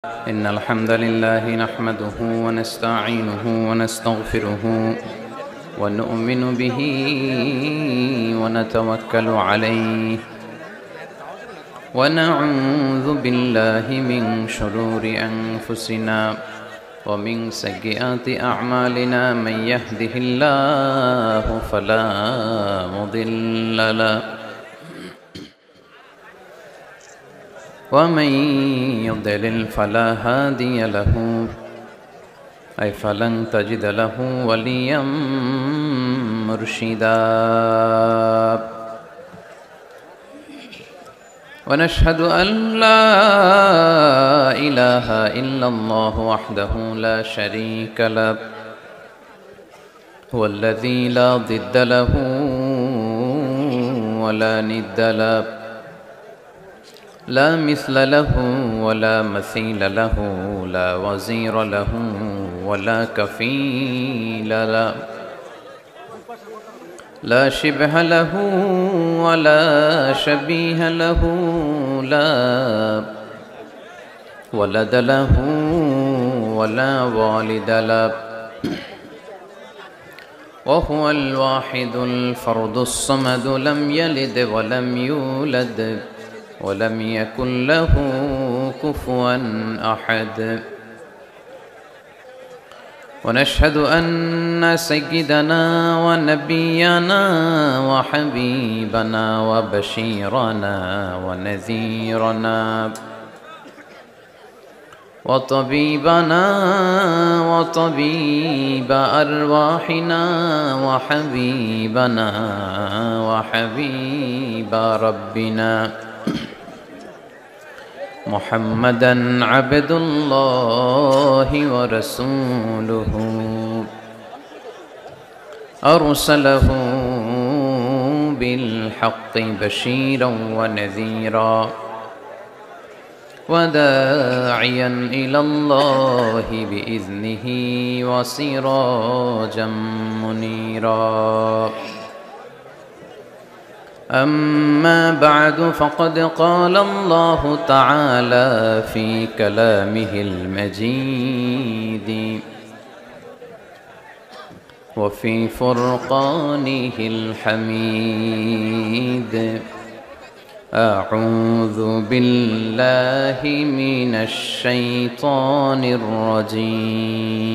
إن الحمد لله نحمده ونستعينه ونستغفره ونؤمن به ونتوكل عليه ونعوذ بالله من شرور أنفسنا ومن سيئات أعمالنا من يهده الله فلا مضل له ومن يضلل فلا هادي له أي فلن تجد له وليا مرشدا ونشهد أن لا إله إلا الله وحده لا شريك له هو الذي لا ضد له ولا ند له لا مثل له ولا مثيل له لا وزير له ولا كفيل له لا شبه له ولا شبيه له لا ولد له ولا والد له وهو الواحد الفرد الصمد لم يلد ولم يولد ولم يكن له كفوا أحد ونشهد أن سيدنا ونبينا وحبيبنا وبشيرنا ونذيرنا وطبيبنا وطبيب أرواحنا وحبيبنا وحبيب ربنا محمدًا عبد الله ورسوله أرسله بالحق بشيرا ونذيرا وداعيا إلى الله بإذنه وسراجا منيرا أما بعد فقد قال الله تعالى في كلامه المجيد وفي فرقانه الحميد أعوذ بالله من الشيطان الرجيم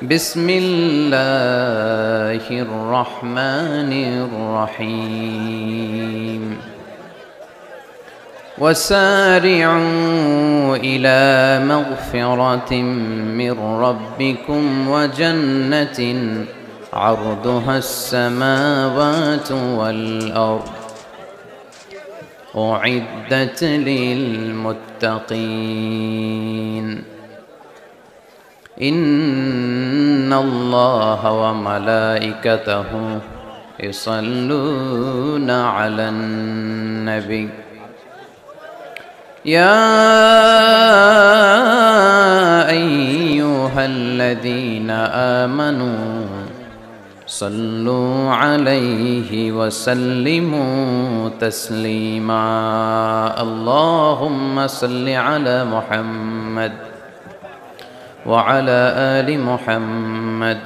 بسم الله الرحمن الرحيم وسارعوا إلى مغفرة من ربكم وجنة عرضها السماوات والأرض أعدت للمتقين إن الله وملائكته يصلون على النبي يا أيها الذين آمنوا صلوا عليه وسلموا تسليما اللهم صل على محمد وعلى آل محمد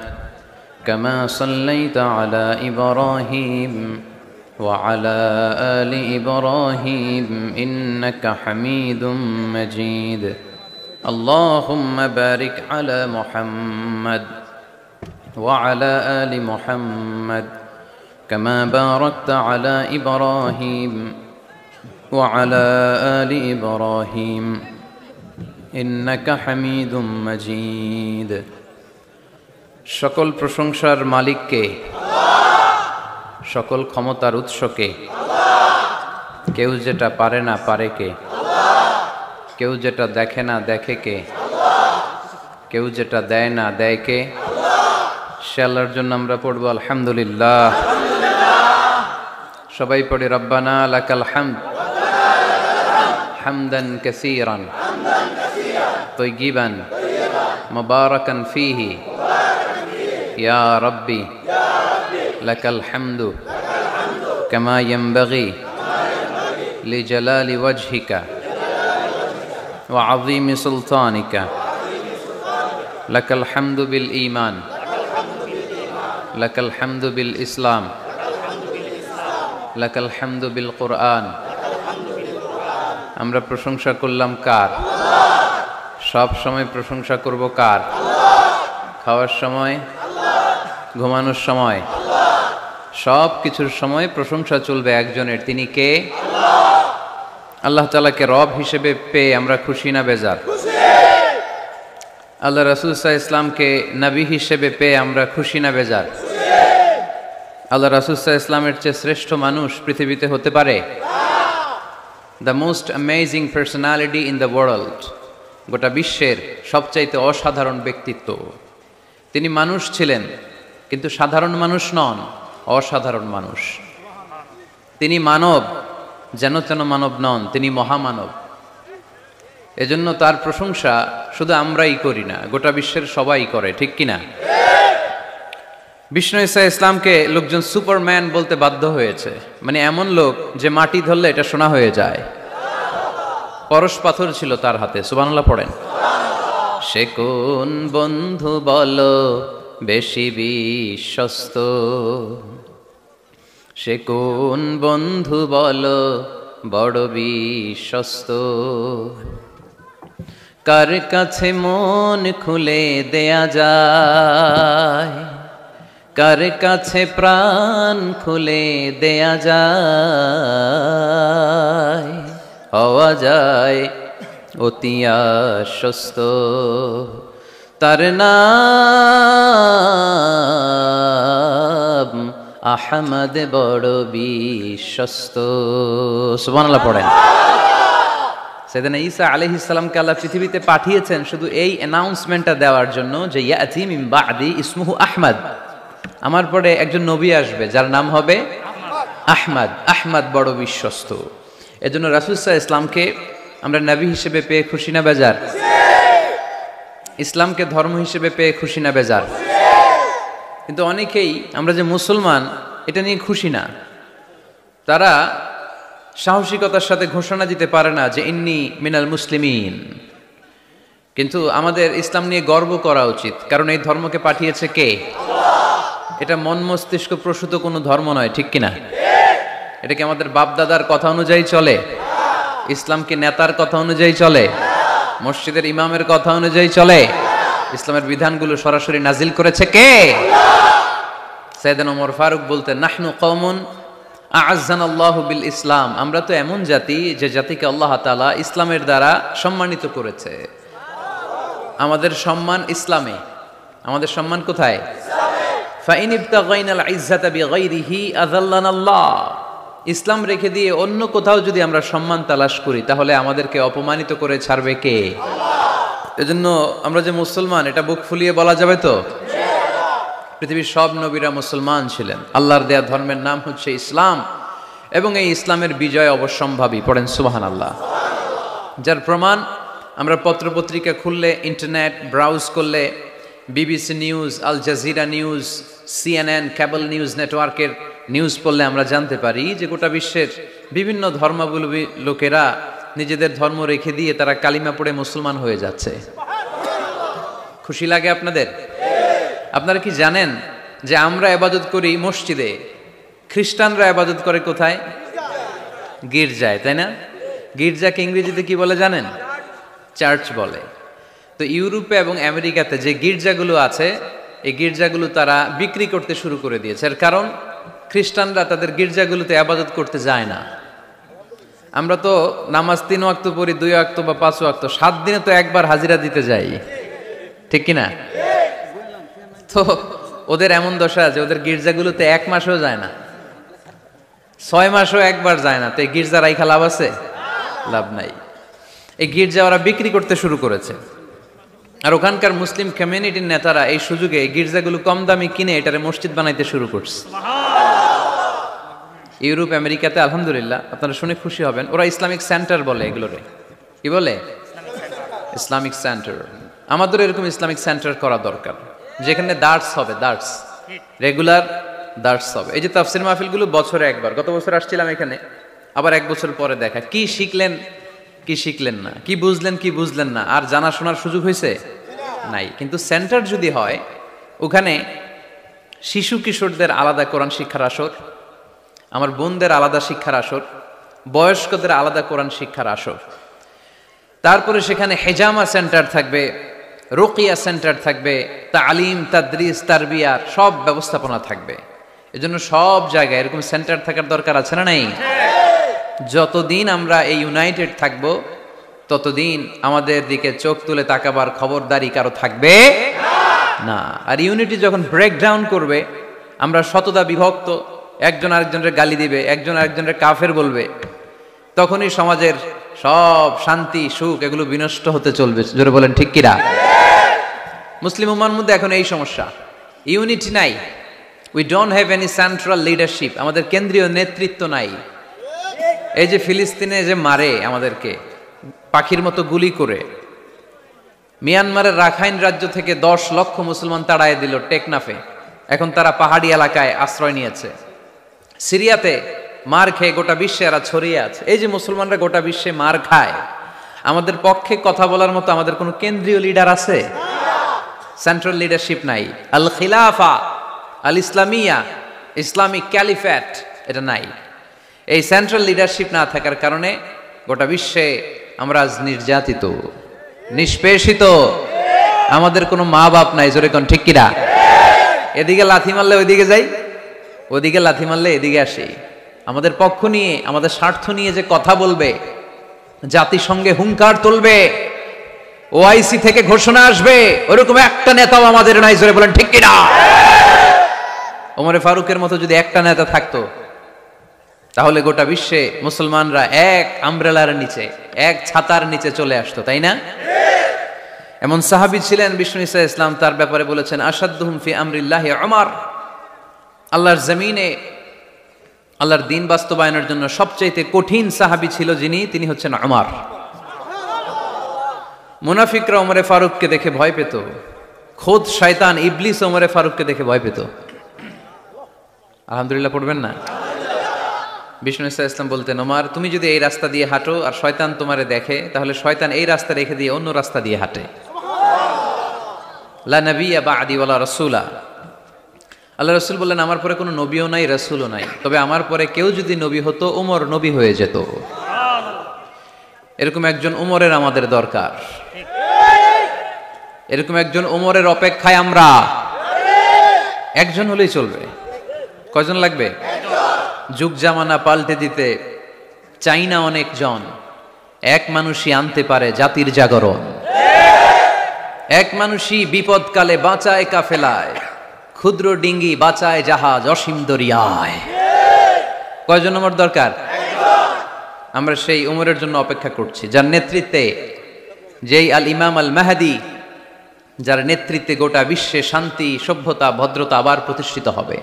كما صليت على إبراهيم وعلى آل إبراهيم إنك حميد مجيد اللهم بارك على محمد وعلى آل محمد كما باركت على إبراهيم وعلى آل إبراهيم إنك حميد مجيد সকল প্রশংসার মালিক কে আল্লাহ সকল ক্ষমতার উৎস কে আল্লাহ কেউ যেটা পারে না পারে কে আল্লাহ কেউ যেটা দেখে না দেখে কে আল্লাহ কেউ যেটা দেয় না দেয় কে আল্লাহ সে আল্লাহর জন্য আমরা পড়ব আলহামদুলিল্লাহ সবাই পড়ে রব্বানা লাকাল হামদ হামদান কাসীরান طيبا مباركا فيه يا ربي لك الحمد كما ينبغي لجلال وجهك وعظيم سلطانك لك الحمد بالإيمان لك الحمد بالإسلام لك الحمد بالقرآن আমরা প্রশংসা করলাম কার? সব সময় প্রশংসা করব কার? খাওয়ার সময়, ঘুমানোর সময়, সব কিছুর সময় প্রশংসা চলবে একজনের। তিনি কে? আল্লাহ তাআলাকে রব হিসেবে পেয়ে আমরা খুশি না বেজার? আল্লাহ রাসূল সাল্লাল্লাহু আলাইহি ওয়াসাল্লামকে নবী হিসেবে পেয়ে আমরা খুশি না বেজার? আল্লাহ রাসূল সাল্লাল্লাহু আলাইহি ওয়াসাল্লামের চেয়ে শ্রেষ্ঠ মানুষ পৃথিবীতে হতে পারে? The most amazing personality in the world, গোটা বিশ্বের সবচাইতে অসাধারণ ব্যক্তিত্ব। তিনি মানুষ ছিলেন, কিন্তু সাধারণ মানুষ নন, অসাধারণ মানুষ। তিনি মানব, যেন তেন মানব নন, তিনি মহামানব। এজন্য তার প্রশংসা শুধু আমরাই করি না, গোটা বিশ্বের সবাই করে, ঠিক কিনা? বিষ্ণু ঈসা ইসলামকে লোকজন সুপারম্যান বলতে বাধ্য হয়েছে, মানে এমন লোক যে মাটি ধরলে এটা সোনা হয়ে যায়। পরশ পাথর ছিল তার হাতে, সুবহানাল্লাহ পড়েন। সে কোন বন্ধু বলো বেশি বিশ্বস্ত, সে কোন বন্ধু বলো বড় বিশ্বস্ত, কার কাছে মন খুলে দেয়া যায়, কার কাছে প্রাণ খুলে দেয়া যায়, হওয়া যায় অতি আশ্বস্ত, তার নাম আহমদ বড় বিশ্বস্ত। সুবহানাল্লাহ পড়েন। সাইয়েদনা ঈসা আলাইহিস সালামকে আল্লাহ পৃথিবীতে পাঠিয়েছেন শুধু এই অ্যানাউন্সমেন্টটা দেওয়ার জন্য যে ইয়াতি মিন বাদি ইসমুহু আহমদ, আমার পরে একজন নবী আসবে যার নাম হবে আহমদ। আহমদ বড় বিশ্বস্ত। এজন্য রাসূল সাল্লাল্লাহু আলাইহি ওয়াসাল্লামকে আমরা নবী হিসেবে পেয়ে খুশি না বেজার? ইসলামকে ধর্ম হিসেবে পেয়ে খুশি না বেজার? কিন্তু অনেকেই আমরা যে মুসলমান এটা নিয়ে খুশি না। তারা সাহসিকতার সাথে ঘোষণা দিতে পারে না যে ইন্নী মিনাল মুসলিমিন। কিন্তু আমাদের ইসলাম নিয়ে গর্ব করা উচিত, কারণ এই ধর্মকে পাঠিয়েছে কে? এটা মন মস্তিষ্ক প্রসূত কোনো ধর্ম নয়, ঠিক কিনা? এটা কি আমাদের বাপ দাদার কথা অনুযায়ী চলে? ইসলাম কি নেতার কথা অনুযায়ী চলে? মসজিদের ইমামের কথা অনুযায়ী চলে? ইসলামের বিধানগুলো সরাসরি নাজিল করেছে কে? সাইয়েদনা ওমর ফারুক বলতেন, নাহনু কওমুন আ'আজ্জানাল্লাহু বিল ইসলাম, আমরা তো এমন জাতি যে জাতিকে আল্লাহ তাআলা ইসলামের দ্বারা সম্মানিত করেছে। আমাদের সম্মান ইসলামে। আমাদের সম্মান কোথায়? ইসলামে। ফাইন ইবতাগাইনাল ইজ্জাতা বিগাইরিহি আযাল্লানাল্লাহ, ইসলাম রেখে দিয়ে অন্য কোথাও যদি আমরা সম্মান তালাশ করি তাহলে আমাদেরকে অপমানিত করে ছাড়বে কে? আল্লাহ। এজন্য আমরা যে মুসলমান এটা বুক ফুলিয়ে বলা যাবে তো? পৃথিবীর সব নবীরা মুসলমান ছিলেন। আল্লাহর দেয়া ধর্মের নাম হচ্ছে ইসলাম, এবং এই ইসলামের বিজয় অবশ্যম্ভাবী। পড়েন সুবহানাল্লাহ। যার প্রমাণ আমরা পত্রপত্রিকা খুললে, ইন্টারনেট ব্রাউজ করলে, BBC news, Al Jazeera news, CNN cable news নেটওয়ার্কের নিউজ পড়লে আমরা জানতে পারি যে গোটা বিশ্বের বিভিন্ন ধর্মাবলম্বী লোকেরা নিজেদের ধর্ম রেখে দিয়ে তারা কালিমা পড়ে মুসলমান হয়ে যাচ্ছে। খুশি লাগে আপনাদের? আপনারা কি জানেন যে আমরা ইবাদত করি মসজিদে, খ্রিস্টানরা ইবাদত করে কোথায়? গির্জায়, তাই না? গির্জাকে ইংরেজিতে কি বলে জানেন? চার্চ বলে। তো ইউরোপে এবং আমেরিকাতে যে গির্জাগুলো আছে, এই গির্জাগুলো তারা বিক্রি করতে শুরু করে দিয়েছে। এর কারণ খ্রিস্টানরা তাদের গির্জাগুলোতে ইবাদত করতে যায় না। আমরা তো নামাজ 3 ওয়াক্ত পড়ি, 2 ওয়াক্ত বা 5 ওয়াক্ত, 7 দিনে তো একবার হাজিরা দিতে যাই, ঠিক কিনা? তো ওদের এমন দশা যে ওদের গির্জাগুলোতে 1 মাসও যায় না, 6 মাসও একবার যায় না। তো এই গির্জা রাইখা লাভ আছে? লাভ নাই। এই গির্জা ওরা বিক্রি করতে শুরু করেছে। আর ওখানকার মুসলিম কমিউনিটির নেতারা এই সুযোগে গির্জাগুলো কম দামে কিনে এটারে মসজিদ বানাইতে শুরু করছে। ইউরোপ আমেরিকাতে আলহামদুলিল্লাহ আপনারা শুনে খুশি হবেন, ওরা ইসলামিক সেন্টার বলে এগুলোরে। কি বলে? Islamic centre. আমাদের এরকম ইসলামিক সেন্টার করা দরকার, যেখানে দার্স হবে, দার্স, রেগুলার দার্স হবে। এই যে তাফসির মাহফিলগুলো বছরে একবার, গত বছর আসছিলাম এখানে, আবার 1 বছর পরে দেখা, কি শিখলেন কি শিখলেন না, কি বুঝলেন না, আর জানা শোনার সুযোগ হয়েছে নাই। কিন্তু সেন্টার যদি হয়, ওখানে শিশু কিশোরদের আলাদা কোরআন শিক্ষার আসর, আমার বোনদের আলাদা শিক্ষার আসর, বয়স্কদের আলাদা কোরআন শিক্ষার আসর, তারপরে সেখানে হেজামা সেন্টার থাকবে, রোকিয়া সেন্টার থাকবে, তালিম তাদরিস তারবিয়ার সব ব্যবস্থাপনা থাকবে। এজন্য সব জায়গায় এরকম সেন্টার থাকার দরকার আছে না নাই? যতদিন আমরা এই ইউনাইটেড থাকব, ততদিন আমাদের দিকে চোখ তুলে তাকাবার খবরদারি কারো থাকবে না। আর ইউনিটি যখন ব্রেকডাউন করবে, আমরা শতদা বিভক্ত, একজন আরেকজনের গালি দিবে, একজন আরেকজনের কাফের বলবে, তখনই সমাজের সব শান্তি সুখ এগুলো বিনষ্ট হতে চলবে। জোরে বলেন ঠিক কিনা? মুসলিম উম্মার মধ্যে এখন এই সমস্যা, ইউনিটি নাই। We don't have any central leadership, আমাদের কেন্দ্রীয় নেতৃত্ব নাই। এই যে ফিলিস্তিনে যে মারে আমাদেরকে পাখির মতো গুলি করে, মিয়ানমারের রাখাইন রাজ্য থেকে 10 লক্ষ মুসলমান তাড়ায় দিল টেকনাফে, এখন তারা পাহাড়ি এলাকায় আশ্রয় নিয়েছে। সিরিয়াতে মার খেয়ে গোটা বিশ্বে এরা ছড়িয়ে আছে। এই যে মুসলমানরা গোটা বিশ্বে মার খায়, আমাদের পক্ষে কথা বলার মতো আমাদের কোনো কেন্দ্রীয় লিডার আছে? সেন্ট্রাল লিডারশিপ নাই। আল খিলাফা আল ইসলামিয়া, ইসলামিক ক্যালিফ্যাট, এটা নাই। এই সেন্ট্রাল লিডারশিপ না থাকার কারণে গোটা বিশ্বে আমরা আজ নির্যাতিত, নিষ্পেষিত, আমাদের কোনো মা বাপ নাই। জোরে কোন ঠিক কিনা? এদিকে লাথি মারলে ওইদিকে যাই, ওদিকে লাথি মারলে এদিকে আসি। আমাদের পক্ষ নিয়ে, আমাদের স্বার্থ নিয়ে যে কথা বলবে, জাতিসংঘে হুঙ্কার তুলবে, ওআইসি থেকে ঘোষণা আসবে, ওরকম একটা নেতাও আমাদের নাই। জোরে বলেন ঠিক কিনা? ওমরে ফারুকের মতো যদি একটা নেতা থাকতো, তাহলে গোটা বিশ্বে মুসলমানরা এক আমব্রেলার নিচে, এক ছাতার নিচে চলে আসতো, তাই না? এমন সাহাবী ছিলেন বিষ্ণু ঈসা ইসলাম তার ব্যাপারে বলেছেন, আসাদুহুম ফি আমরিল্লাহি উমর, আল্লাহর জমিনে আল্লাহর দ্বীন বাস্তবায়নের জন্য সবচেয়ে কঠিন সাহাবী ছিল যিনি, তিনি হচ্ছেন উমর। মুনাফিকরা ওমরে ফারুককে দেখে ভয় পেত, খোদ শয়তান ইবলিস ওমরে ফারুককে দেখে ভয় পেত। আলহামদুলিল্লাহ পড়বেন না? বিষ্ণু ঈসা ইসলাম বলতেন, ওমর তুমি যদি এই রাস্তা দিয়ে হাঁটো আর শয়তান তোমারে দেখে, তাহলে শয়তান এই রাস্তা রেখে দিয়ে অন্য রাস্তা দিয়ে হাঁটে। লা নবিয়্যা বা'দি ওয়ালা রাসূলা, আল্লাহ রাসূল বললেন আমার পরে কোনো নবীও নাই, রাসূলও নাই, তবে আমার পরে কেউ যদি নবী হতো, ওমর নবী হয়ে যেত। এরকম একজন ওমরের আমাদের দরকার, এরকম একজন ওমরের অপেক্ষায় আমরা। একজন হলেই চলবে, কয়জন লাগবে? যুগ জামানা পাল্টে দিতে চাই না অনেক জন, এক মানুষই আনতে পারে জাতির জাগরণ। এক মানুষই বিপদকালে বাঁচায় কাফেলায়, ক্ষুদ্র ডিঙ্গি বাঁচায় জাহাজ অসীম দরিয়ায়। কয়জন ওমর দরকার? আমরা সেই ওমরের জন্য অপেক্ষা করছি, যার নেতৃত্বে, যেই আল ইমাম আল মাহদি, যার নেতৃত্বে গোটা বিশ্বে শান্তি সভ্যতা ভদ্রতা আবার প্রতিষ্ঠিত হবে।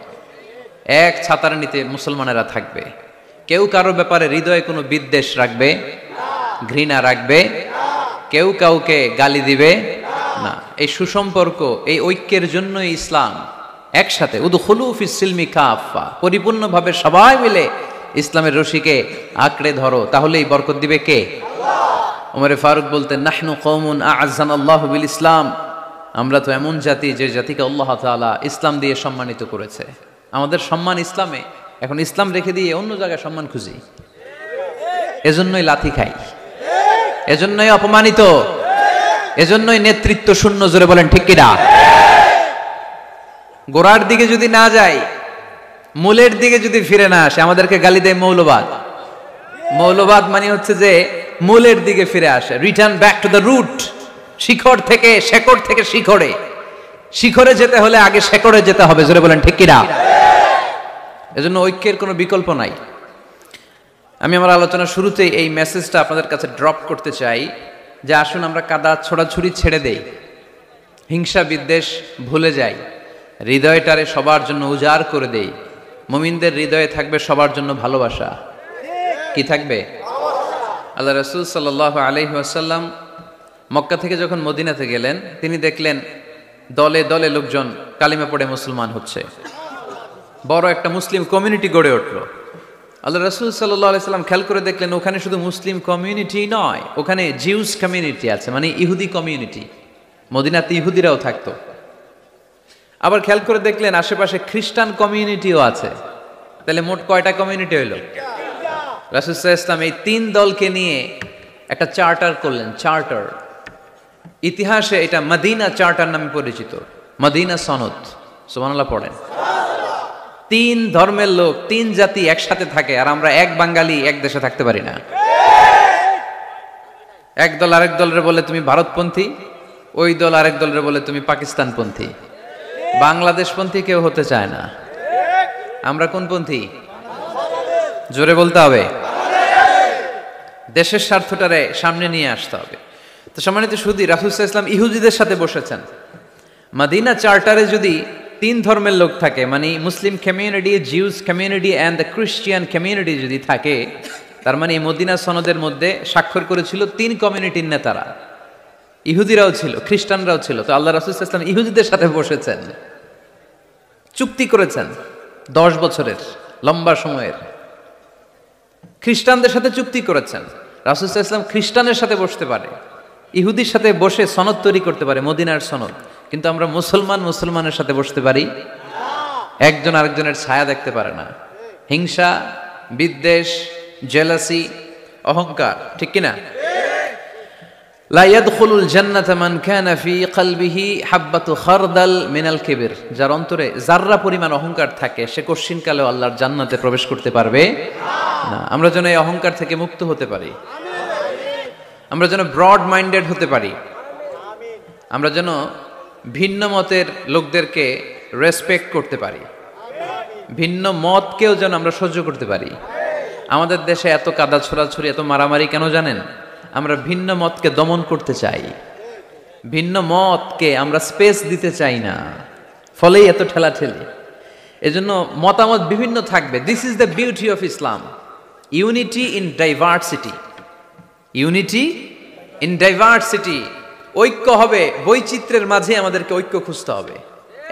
এক ছাতার নিতে মুসলমানেরা থাকবে, কেউ কারো ব্যাপারে হৃদয়ে কোনো বিদ্বেষ রাখবে, ঘৃণা রাখবে, কেউ কাউকে গালি দিবে না। এই সুসম্পর্ক, এই ঐক্যের জন্যই ইসলাম একসাথে উদখুলু ফিস সিলমি কাফা, পরিপূর্ণভাবে সবাই মিলে ইসলামের রশিকে আঁকড়ে ধরো, তাহলেই বরকত দিবে কে? ওমরে ফারুক বলতেন, নাহনু কওমুন আ'আজ্জানাল্লাহু বিল ইসলাম, আমরা তো এমন জাতি যে জাতিকে আল্লাহ তাআলা ইসলাম দিয়ে সম্মানিত করেছে। আমাদের সম্মান ইসলামে, এখন ইসলাম রেখে দিয়ে অন্য জায়গায় সম্মান খুঁজি, এজন্যই লাথি খাই, এজন্যই অপমানিত, এজন্যই নেতৃত্ব শূন্য। জোরে বলেন ঠিক কিনা? গোড়ার দিকে যদি না যাই, মূলের দিকে যদি ফিরে না আসে, আমাদেরকে গালি দেয় মৌলবাদ। মৌলবাদ মানে হচ্ছে যে মূলের দিকে ফিরে আসে, return back to the root, শিখর থেকে, শেকড় থেকে শিখরে। শিখরে যেতে হলে আগে শেকড়ে যেতে হবে। জোরে বলেন ঠিক কিনা? এজন্য ঐক্যের কোনো বিকল্প নাই। আমি আমার আলোচনার শুরুতেই এই মেসেজটা আপনাদের কাছে ড্রপ করতে চাই যে আসুন আমরা কাদা ছোড়াছুড়ি ছেড়ে দেই, হিংসা বিদ্বেষ ভুলে যাই, হৃদয়টারে সবার জন্য উজাড় করে দেই। মুমিনদের হৃদয়ে থাকবে সবার জন্য ভালোবাসা। কি থাকবে? আল্লাহ রাসূল সাল্লাল্লাহু আলাইহি ওয়াসাল্লাম মক্কা থেকে যখন মদিনাতে গেলেন, তিনি দেখলেন দলে দলে লোকজন কালিমা পড়ে মুসলমান হচ্ছে, বড় একটা মুসলিম কমিউনিটি গড়ে উঠল। আল্লাহ রাসূল সাল্লাল্লাহু আলাইহি সাল্লাম খেয়াল করে দেখলেন ওখানে শুধু মুসলিম কমিউনিটি নয়, ওখানে জিউস কমিউনিটি আছে, মানে ইহুদি কমিউনিটি, মদিনাতে ইহুদিরাও থাকতো। আবার খেয়াল করে দেখলেন আশেপাশে খ্রিস্টান কমিউনিটিও আছে। তাহলে মোট কয়টা কমিউনিটি হইল? রাসূল সাল্লাল্লাহু আলাইহি সাল্লাম এই তিন দলকে নিয়ে একটা চার্টার করলেন, চার্টার। ইতিহাসে এটা মদিনা চার্টার নামে পরিচিত, মদিনা সনদ। সুবহানাল্লাহ পড়েন। তিন ধর্মের লোক, তিন জাতি একসাথে থাকে, আর আমরা এক বাঙালি এক দেশে থাকতে পারি না। এক দল আরেক দলের বলে তুমি ভারতপন্থী, ওই দল আরেক দলের বলে তুমি পাকিস্তানপন্থী। বাংলাদেশপন্থী কেউ হতে চায় না। আমরা কোন পন্থী? জোরে বলতে হবে। দেশের স্বার্থটারে সামনে নিয়ে আসতে হবে। তো সম্মানিত সুধী, রাসূল সাল্লাল্লাহু আলাইহি ওয়াসাল্লাম ইহুদিদের সাথে বসেছেন। মদিনা চার্টারে যদি তিন ধর্মের লোক থাকে, মানে Muslim community, Jews community and the Christian community যদি থাকে, তার মানে এই মদিনা সনদের মধ্যে স্বাক্ষর করেছিল তিন কমিউনিটির নেতারা। ইহুদিরাও ছিল, খ্রিস্টানরাও ছিল। তো আল্লাহ রাসূল সাল্লাল্লাহু আলাইহি ওয়াসাল্লাম ইহুদিদের সাথে বসেছেন, চুক্তি করেছেন 10 বছরের লম্বা সময়ের। খ্রিস্টানদের সাথে চুক্তি করেছেন। রাসূল সাল্লাল্লাহু আলাইহি ওয়াসাল্লাম খ্রিস্টানের সাথে বসতে পারে, ইহুদির সাথে বসে সনদ তৈরি করতে পারে, মদিনার সনদ। কিন্তু আমরা মুসলমানের সাথে বসতে পারি? একজন আরেকজনের ছায়া দেখতে পারে না। হিংসা, বিদ্বেষ, জেলাসি, অহংকার, ঠিক কিনা? লা ইয়াদখুলুল জান্নাতা মান কানা ফি কলবিহি হাববাতু খারদাল মিনাল কিবর। যার অন্তরে যাররা পরিমাণ অহংকার থাকে সে কোশ্চিনকালেও আল্লাহর জান্নাতে প্রবেশ করতে পারবে না। আমরা যেন এই অহংকার থেকে মুক্ত হতে পারি, আমরা যেন ব্রড মাইন্ডেড হতে পারি, আমরা যেন ভিন্ন মতের লোকদেরকে রেসপেক্ট করতে পারি, ভিন্ন মতকেও যেন আমরা সহ্য করতে পারি। আমাদের দেশে এত কাদা ছোড়াছুরি, এত মারামারি কেন জানেন? আমরা ভিন্ন মতকে দমন করতে চাই, ভিন্ন মতকে আমরা স্পেস দিতে চাই না, ফলেই এত ঠেলাঠেলি। এজন্য মতামত বিভিন্ন থাকবে। This is the beauty of Islam, unity in diversity. Unity in diversity, ঐক্য হবে বৈচিত্র্যের মাঝে। আমাদেরকে ঐক্য খুঁজতে হবে।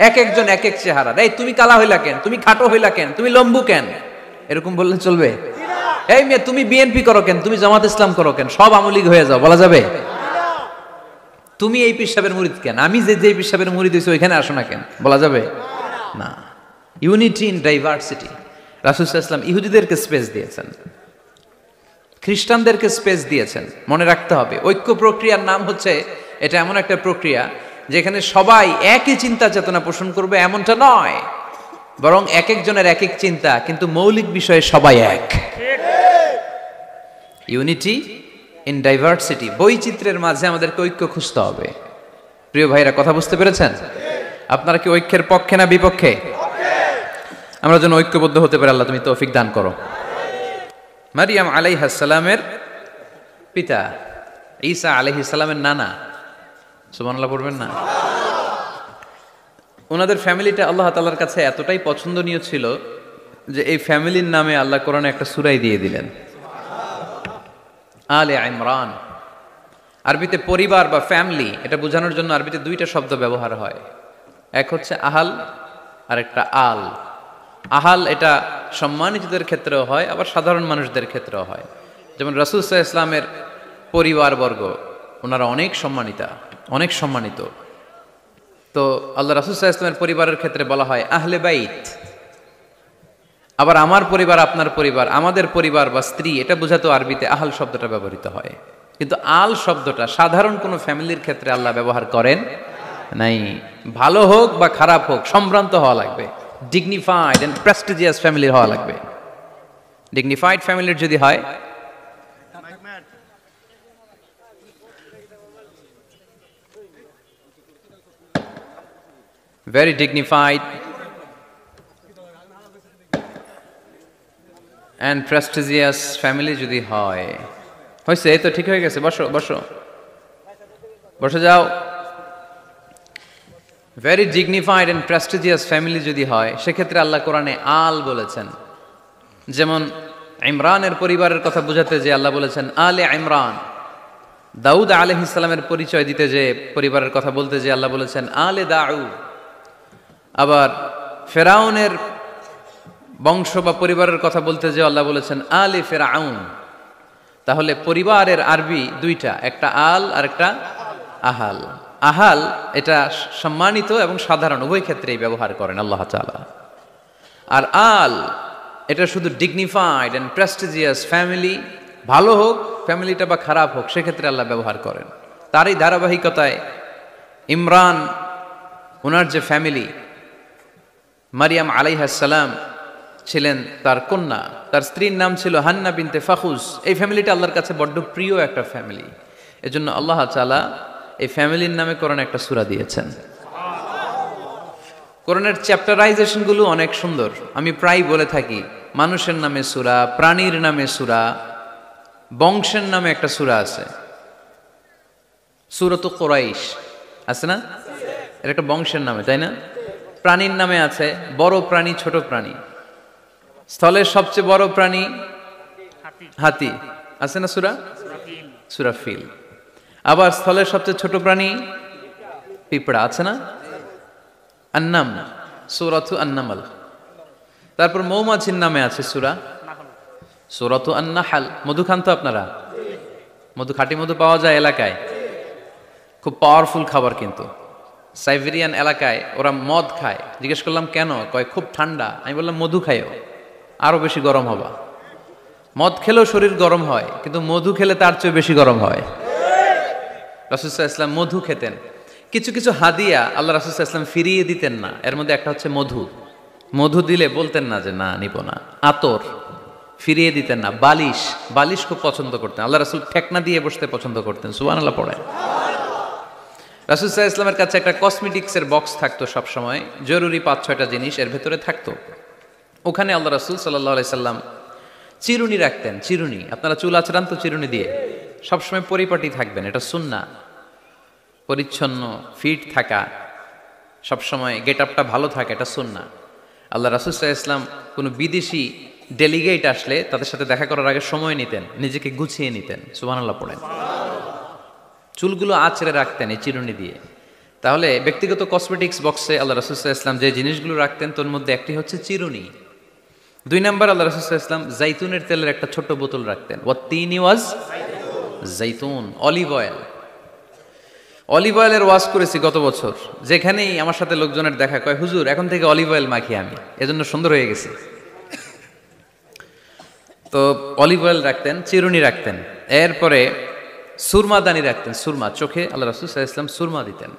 এক একজন এক এক চেহারা। এই তুমি কালা হইলা কেন, তুমি খাটো হইলা কেন, তুমি লম্বু কেন, এরকম বললে চলবে? এই মেয়ে তুমি বিএনপি করো কেন, তুমি জামাত ইসলাম করো কেন, সব আমলিগ হয়ে যাও, বলা যাবে? তুমি এই পীর সাহেবের মুরিদ কেন, আমি যে পীর সাহেবের মুরিদ হইছি ওইখানে আসো না কেন, বলা যাবে না। Unity in diversity. রাসূল সাল্লাল্লাহু আলাইহি ওয়াসাল্লাম ইহুদিদেরকে স্পেস দিয়েছেন, খ্রিস্টানদেরকে স্পেস দিয়েছেন। মনে রাখতে হবে, ঐক্য প্রক্রিয়ার নাম হচ্ছে, এটা এমন একটা প্রক্রিয়া যেখানে সবাই একই চিন্তা চেতনা পোষণ করবে এমনটা নয়, বরং এক একজনের এক এক চিন্তা, কিন্তু মৌলিক বিষয়ে সবাই এক। ইউনিটি ইন ডাইভার্সিটি, বৈচিত্র্যের মাঝে আমাদেরকে ঐক্য খুঁজতে হবে। প্রিয় ভাইরা, কথা বুঝতে পেরেছেন? আপনারা কি ঐক্যের পক্ষে না বিপক্ষে? আমরা যেন ঐক্যবদ্ধ হতে পারি, আল্লাহ তুমি তৌফিক দান করো। মারিয়াম আলাইহিস সালামের পিতা, ঈসা আলাইহিস সালামের নানা, সুবহানাল্লাহ পড়বেন না? ওনাদের ফ্যামিলিটা আল্লাহ তাআলার কাছে এতটাই পছন্দনীয় ছিল যে এই ফ্যামিলির নামে আল্লাহ কোরআনে একটা সূরাই দিয়ে দিলেন, আলে ইমরান। আরবিতে পরিবার বা ফ্যামিলি এটা বোঝানোর জন্য আরবিতে দুইটা শব্দ ব্যবহার হয়, এক হচ্ছে আহাল আর একটা আল। আহাল এটা সম্মানিতদের ক্ষেত্রেও হয়, আবার সাধারণ মানুষদের ক্ষেত্রেও হয়। যেমন রাসূল সাল্লাল্লাহু আলাইহি ওয়াসাল্লামের পরিবারবর্গ, ওনারা অনেক সম্মানিতা, অনেক সম্মানিত। তো আল্লাহ রাসূল সাল্লাল্লাহু আলাইহি ওয়াসাল্লামের পরিবারের ক্ষেত্রে বলা হয় আহলে বাইত। আবার আমার পরিবার, আপনার পরিবার, আমাদের পরিবার বা স্ত্রী, এটা বোঝাতে আরবিতে আহাল শব্দটা ব্যবহৃত হয়। কিন্তু আল শব্দটা সাধারণ কোনো ফ্যামিলির ক্ষেত্রে আল্লাহ ব্যবহার করেন নাই। ভালো হোক বা খারাপ হোক, সম্ভ্রান্ত হওয়া লাগবে, ডিগনিফাইড এন্ড প্রেস্টিজিয়াস ফ্যামিলির হওয়া লাগবে। ডিগনিফাইড ফ্যামিলির যদি হয়, very dignified and prestigious family যদি হয়, হয়েছে এই তো ঠিক হয়ে গেছে, বসো বসো বসে যাও। very dignified and prestigious family যদি হয়, সেক্ষেত্রে আল্লাহ কোরআনে আল বলেছেন। যেমন ইমরানের পরিবারের কথা বোঝাতে যে আল্লাহ বলেছেন আলে ইমরান। দাউদ আলাইহিস সালামের পরিচয় দিতে যে পরিবারের কথা বলতে যে আল্লাহ বলেছেন আলে দাউদ। আবার ফেরাউনের বংশ বা পরিবারের কথা বলতে যে আল্লাহ বলেছেন আলে ফিরআউন, তাহলে পরিবারের আরবি দুইটা, একটা আল আর একটা আহাল। আহাল এটা সম্মানিত এবং সাধারণ উভয় ক্ষেত্রেই ব্যবহার করেন আল্লাহ তাআলা, আর আল এটা শুধু ডিগনিফাইড অ্যান্ড প্রেস্টিজিয়াস ফ্যামিলি, ভালো হোক ফ্যামিলিটা বা খারাপ হোক সেক্ষেত্রে আল্লাহ ব্যবহার করেন। তারই ধারাবাহিকতায় ইমরান ওনার যে ফ্যামিলি, মারিয়াম আলাইহিস সালাম ছিলেন তার কন্যা, তার স্ত্রীর নাম ছিল হান্না বিনতে ফাখুস। এই ফ্যামিলিটা আল্লাহর কাছে বড্ড প্রিয় একটা ফ্যামিলি, এজন্য আল্লাহ তাআলা এই ফ্যামিলির নামে কোরআনে একটা সূরা দিয়েছেন। কোরআনের চ্যাপ্টারাইজেশন গুলো অনেক সুন্দর। আমি প্রায় বলে থাকি মানুষের নামে সূরা, প্রাণীর নামে সূরা, বংশের নামে একটা সূরা আছে, সূরাতুল কুরাইশ আছে না? এটা একটা বংশের নামে, তাই না? প্রাণীর নামে আছে বড় প্রাণী, ছোট প্রাণী। স্থলের সবচেয়ে বড় প্রাণী হাতি, আছে না সূরা? সূরা ফিল। আবার স্থলের সবচেয়ে ছোট প্রাণী পিঁপড়া, আছে না? আন্নাম, সূরাতু আন-নামল। তারপর মৌমাছির নামে আছে সূরা, সূরাতু আন-নাহল। মধু খান তো আপনারা? মধু, খাঁটি মধু পাওয়া যায় এলাকায়, খুব পাওয়ারফুল খাবার। কিন্তু সাইবেরিয়ান এলাকায় ওরা মদ খায়। জিজ্ঞেস করলাম কেন? কয় খুব ঠান্ডা। আমি বললাম মধু খাইও, আরো বেশি গরম হবা। মদ খেলেও শরীর গরম হয়, কিন্তু মধু খেলে তার চেয়ে বেশি গরম হয়। রাসূল সাল্লাল্লাহু আলাইহি ওয়াসাল্লাম মধু খেতেন। কিছু কিছু হাদিয়া আল্লাহ রাসূল সাল্লাল্লাহু আলাইহি ওয়াসাল্লাম ফিরিয়ে দিতেন না। এর মধ্যে একটা হচ্ছে মধু। মধু দিলে বলতেন না যে না নিব না। আতর ফিরিয়ে দিতেন না। বালিশ, বালিশ খুব পছন্দ করতেন আল্লাহ রাসূল, ঠেকনা দিয়ে বসতে পছন্দ করতেন। সুবহানাল্লাহ পড়েন। রাসূল সাল্লাল্লাহু আলাইহি ওয়াসাল্লামের কাছে একটা কসমেটিক্সের বক্স থাকতো সব সময়, জরুরি 5-6টা জিনিস এর ভেতরে থাকতো। ওখানে আল্লাহ রাসূল সাল্লাল্লাহু আলাইহি সাল্লাম চিরুনি রাখতেন। চিরুনি, আপনারা চুল আঁচড়ান তো চিরুনি দিয়ে, সবসময় পরিপাটি থাকবেন, এটা সুন্নাহ। পরিচ্ছন্ন, ফিট থাকা, সবসময় গেট আপটা ভালো থাকে, এটা সুন্নাহ। আল্লাহ রাসূল সাল্লাল্লাহু আলাইহি ওয়াসাল্লাম কোনো বিদেশি ডেলিগেট আসলে তাদের সাথে দেখা করার আগে সময় নিতেন, নিজেকে গুছিয়ে নিতেন। সুবহানাল্লাহ পড়েন। চুলগুলো আঁচড়ে রাখতেন এই চিরুনি দিয়ে। তাহলে ব্যক্তিগত কসমেটিক্স বক্সে আল্লাহ রাসূল সাল্লাল্লাহু আলাইহি ওয়াসাল্লাম যে জিনিসগুলো রাখতেন তার মধ্যে একটি হচ্ছে চিরুনি। 2 নাম্বার আল্লাহ রাসূল সাল্লাল্লাহু আলাইহি ওয়াসাল্লাম জাইতুনের তেলের একটা ছোট বোতল রাখতেন। ওয়াত্তিনি ওয়াজ জাইতুন, অলিভ অয়েল। অলিভ অয়েলের ওয়াজ করেছি গত বছর। যেখানেই আমার সাথে লোকজনের দেখা, কয় হুজুর এখন থেকে অলিভ অয়েল মাখি আমি, এজন্য সুন্দর হয়ে গেছি। তো অলিভ অয়েল রাখতেন, চিরুনি রাখতেন। এরপরে সুরমাদানি রাখতেন, সুরমা, চোখে আল্লাহ রাসূল সাল্লাল্লাহু আলাইহি ওয়াসাল্লাম সুরমা দিতেন।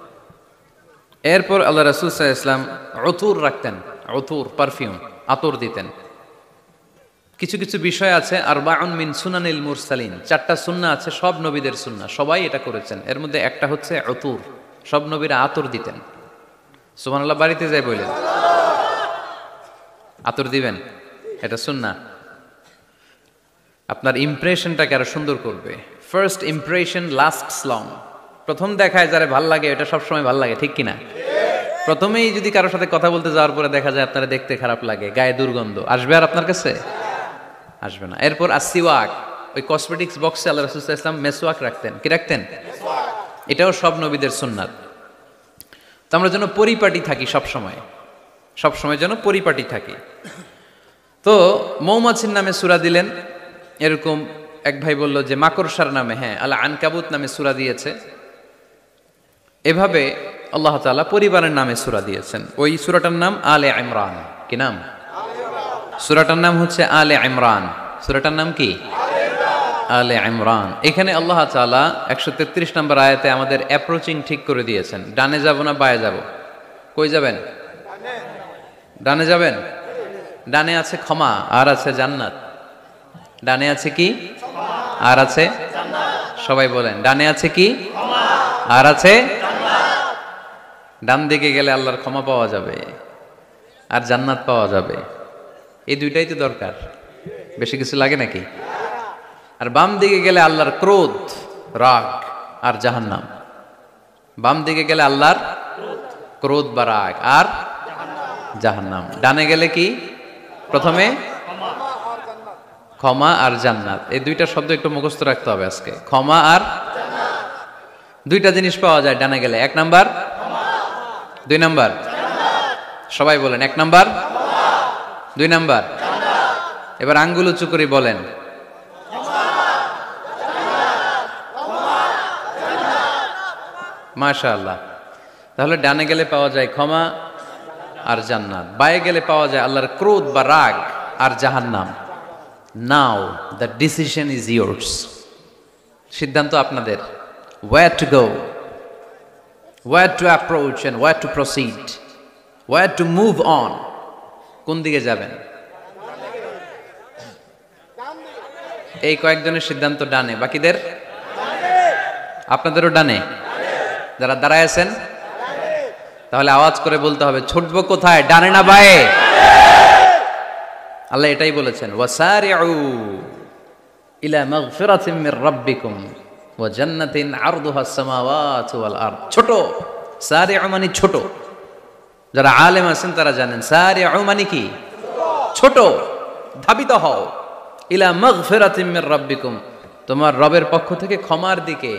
এরপর আল্লাহ রাসূল সাল্লাল্লাহু আলাইহি ওয়াসাল্লাম উতুর রাখতেন, উতুর পারফিউম, আতর দিতেন। কিছু কিছু বিষয় আছে আরবাউন মিন সুনানিল মুরসালিন, 4টা সুন্নাহ আছে সব নবীদের সুন্নাহ, সবাই এটা করেছেন। এর মধ্যে একটা হচ্ছে উতুর, সব নবীরা আতর দিতেন। সুবহানাল্লাহ, বাড়িতে যাই বললেন আতর দিবেন, এটা সুন্নাহ। আপনার ইমপ্রেশনটাকে আরো সুন্দর করবে। First impression lasts long. প্রথম দেখায় যারা ভাল লাগে এটা সবসময় ভাল লাগে, ঠিক কিনা? প্রথমেই যদি কারোর সাথে কথা বলতে যাওয়ার পরে দেখা যায় আপনারা দেখতে খারাপ লাগে, গায়ে দুর্গন্ধ, আসবে আর আপনার কাছে? আসবে না। এরপর আসিওয়াক, ওই কসমেটিক্স বক্সে আল্লাহ রাসূল সাল্লাল্লাহু আলাইহি ওয়াসাল্লাম মেসওয়াক রাখতেন। কি রাখতেন? এটাও সব নবীদের সুন্নাত। তো আমরা যেন পরিপাটি থাকি সবসময়, সবসময় যেন পরিপাটি থাকি। তো মৌমাছির নামে সূরা দিলেন। এরকম এক ভাই বলল যে মাকড়সার নামে, হ্যাঁ, আল আনকাবুত নামে সূরা দিয়েছে। এভাবে আল্লাহ তাআলা পরিবারের নামে সূরা দিয়েছেন। ওই সূরাটার নাম আলে ইমরান। কি নাম? সূরাটার নাম হচ্ছে আলে ইমরান। সূরাটার নাম কি? আলে ইমরান। এখানে আল্লাহ তাআলা 133 নম্বর আয়াতে আমাদের অ্যাপ্রোচিং ঠিক করে দিয়েছেন। ডানে যাব না বায়ে যাব? কই যাবেন? ডানে যাবেন। ডানে আছে ক্ষমা আর আছে জান্নাত। ডানে আছে কি? আর আছে জান্নাত। সবাই বলেন, ডানে আছে কি? ক্ষমা আর আছে জান্নাত। ডান দিকে গেলে আল্লাহর ক্ষমা পাওয়া যাবে আর জান্নাত পাওয়া যাবে। এই দুইটাই তো দরকার, বেশি কিছু লাগে নাকি? আর বাম দিকে গেলে আল্লাহর ক্রোধ, রাগ আর জাহান্নাম। বাম দিকে গেলে আল্লাহর ক্রোধ বা রাগ আর জাহান্নাম। ডানে গেলে কি? প্রথমে ক্ষমা আর জান্নাত। এই দুইটা শব্দ একটু মুখস্থ রাখতে হবে আজকে। ক্ষমা আর জান্নাত, দুইটা জিনিস পাওয়া যায় ডানে গেলে। 1 নাম্বার ক্ষমা, 2 নাম্বার জান্নাত। সবাই বলেন 1 নাম্বার ক্ষমা, 2 নাম্বার, এবার আঙ্গুল উঁচু করে বলেন মাশাআল্লাহ। তাহলে ডানে গেলে পাওয়া যায় ক্ষমা আর জান্নাত, বায়ে গেলে পাওয়া যায় আল্লাহর ক্রোধ বা রাগ আর জাহান্নাম। Now the decision is yours, সিদ্ধান্ত আপনাদের। Where to go, where to approach and where to proceed, where to move on. কোন দিকে যাবেন? এই কয়েকজনের সিদ্ধান্ত ডানে, বাকিদের আপনাদেরও ডানে। যারা দাঁড়ায় আছেন তাহলে আওয়াজ করে বলতে হবে ছুটবো কোথায়, ডানে না বায়ে? আল্লাহ এটাই বলেছেন, ওয়াসারিউ ইলা মাগফিরাতিন মির রাব্বিকুম ওয়া জান্নাতিন আরদুহাস সামাওয়াতু ওয়াল আরদ। ছোট, সারিউ মানে ছোট। যারা আলেম আছেন তারা জানেন সারিউ মানে কি? ছোট। ধাবিত হও ইলা মাগফিরাতিন মির রাব্বিকুম, তোমার রবের পক্ষ থেকে ক্ষমার দিকে,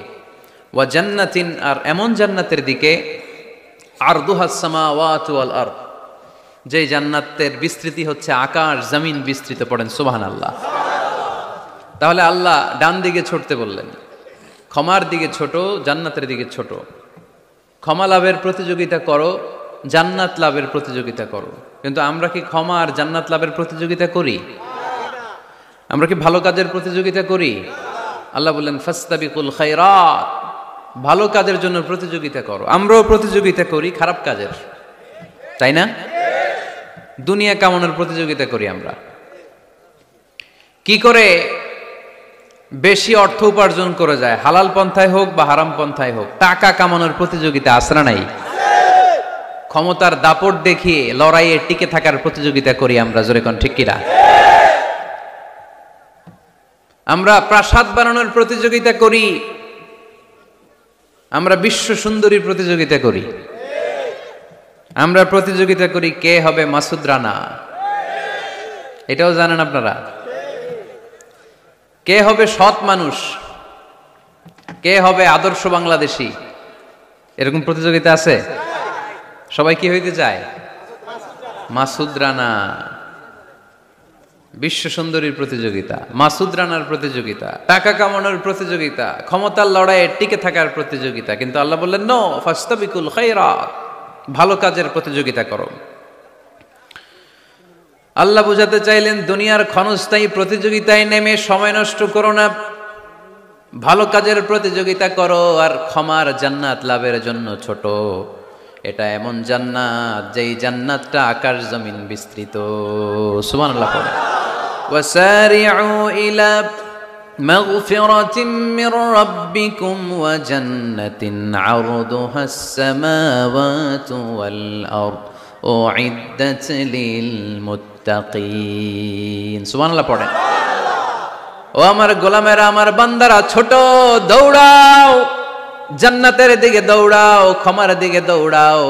ওয়া জান্নাতিন আর এমন জান্নাতের দিকে, আরদুহাস সামাওয়াতু ওয়াল আরদ, যে জান্নাতের বিস্তৃতি হচ্ছে আকাশ জমিন বিস্তৃত। পড়েন সুবহানাল্লাহ। তাহলে আল্লাহ ডান দিকে ছুটতে বললেন, ক্ষমার দিকে ছোট, জান্নাতের দিকে ছোট। ক্ষমা লাভের প্রতিযোগিতা করো, জান্নাত লাভের প্রতিযোগিতা করো। কিন্তু আমরা কি ক্ষমা আর জান্নাত লাভের প্রতিযোগিতা করি? আমরা কি ভালো কাজের প্রতিযোগিতা করি? আল্লাহ বললেন ফাস্তাবিকুল খায়রাত, ভালো কাজের জন্য প্রতিযোগিতা করো। আমরাও প্রতিযোগিতা করি খারাপ কাজের, তাই না? দুনিয়া কামানোর প্রতিযোগিতা করি আমরা। কি করে বেশি অর্থ উপার্জন করে যায়, হালাল পন্থায় হোক বা হারাম পন্থায় হোক, টাকা কামানোর প্রতিযোগিতা আসরা নাই? ক্ষমতার দাপট দেখিয়ে লড়াইয়ে টিকে থাকার প্রতিযোগিতা করি আমরা, জোরে কোন ঠিক কিনা? আমরা প্রাসাদ বানানোর প্রতিযোগিতা করি, আমরা বিশ্ব সুন্দরীর প্রতিযোগিতা করি, আমরা প্রতিযোগিতা করি কে হবে মাসুদ রানা। এটাও জানেন আপনারা? কে হবে সৎ মানুষ, কে হবে আদর্শ বাংলাদেশী, এরকম প্রতিযোগিতা আছে। সবাই কি হইতে চায়? মাসুদ রানা। বিশ্ব সুন্দরীর প্রতিযোগিতা, মাসুদ রানার প্রতিযোগিতা, টাকা কামানোর প্রতিযোগিতা, ক্ষমতার লড়াইয়ে টিকে থাকার প্রতিযোগিতা। কিন্তু আল্লাহ বললেন নো, ফাস্তাবিকুল খায়রাত, ভালো কাজের প্রতিযোগিতা করো। আল্লাহ বুঝাতে চাইলেন দুনিয়ার ক্ষণস্থায়ী প্রতিযোগিতায় নেমে সময় নষ্ট করো না, ভালো কাজের প্রতিযোগিতা করো। আর ক্ষমার জান্নাত লাভের জন্য ছোট। এটা এমন জান্নাত যেই জান্নাতটা আকাশ জমিন বিস্তৃত। সুবহানাল্লাহ। ওয়াসারিউ ইলা মাগফিরাতিন মির রাব্বিকুম ওয়া জান্নাতিন আরদুহাস সামাওয়াতু ওয়াল আরদ উইদ্দাত লিল মুত্তাকিন। সুবহানাল্লাহ পড়েন। ও আমার গোলামেরা, আমার বান্দারা, ছোট, দৌড়াও, জান্নাতের দিকে দৌড়াও, ক্ষমার দিকে দৌড়াও।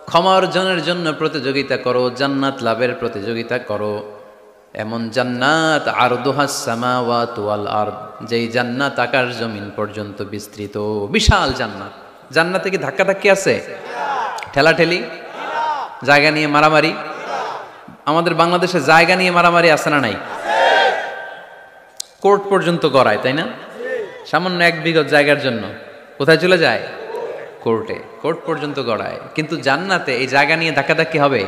ক্ষমা অর্জনের জন্য প্রতিযোগিতা করো, জান্নাত লাভের প্রতিযোগিতা করো। এমন জান্নাত আরদুহাস সামাওয়াতু ওয়াল আরদ, যেই জান্নাত আকাশ জমিন পর্যন্ত বিস্তৃত। বিশাল জান্নাত। জান্নাতে কি ধাক্কাধাক্কি আছে? ঠেলাঠেলি? জায়গা নিয়ে মারামারি? আমাদের বাংলাদেশে জায়গা নিয়ে মারামারি আছে না নাই? কোর্ট পর্যন্ত গড়ায়, তাই না? সামান্য 1 বিঘত জায়গার জন্য কোথায় চলে যায়? কোর্টে। কোর্ট পর্যন্ত গড়ায়। কিন্তু জান্নাতে এই জায়গা নিয়ে ধাক্কাধাক্কি হবে?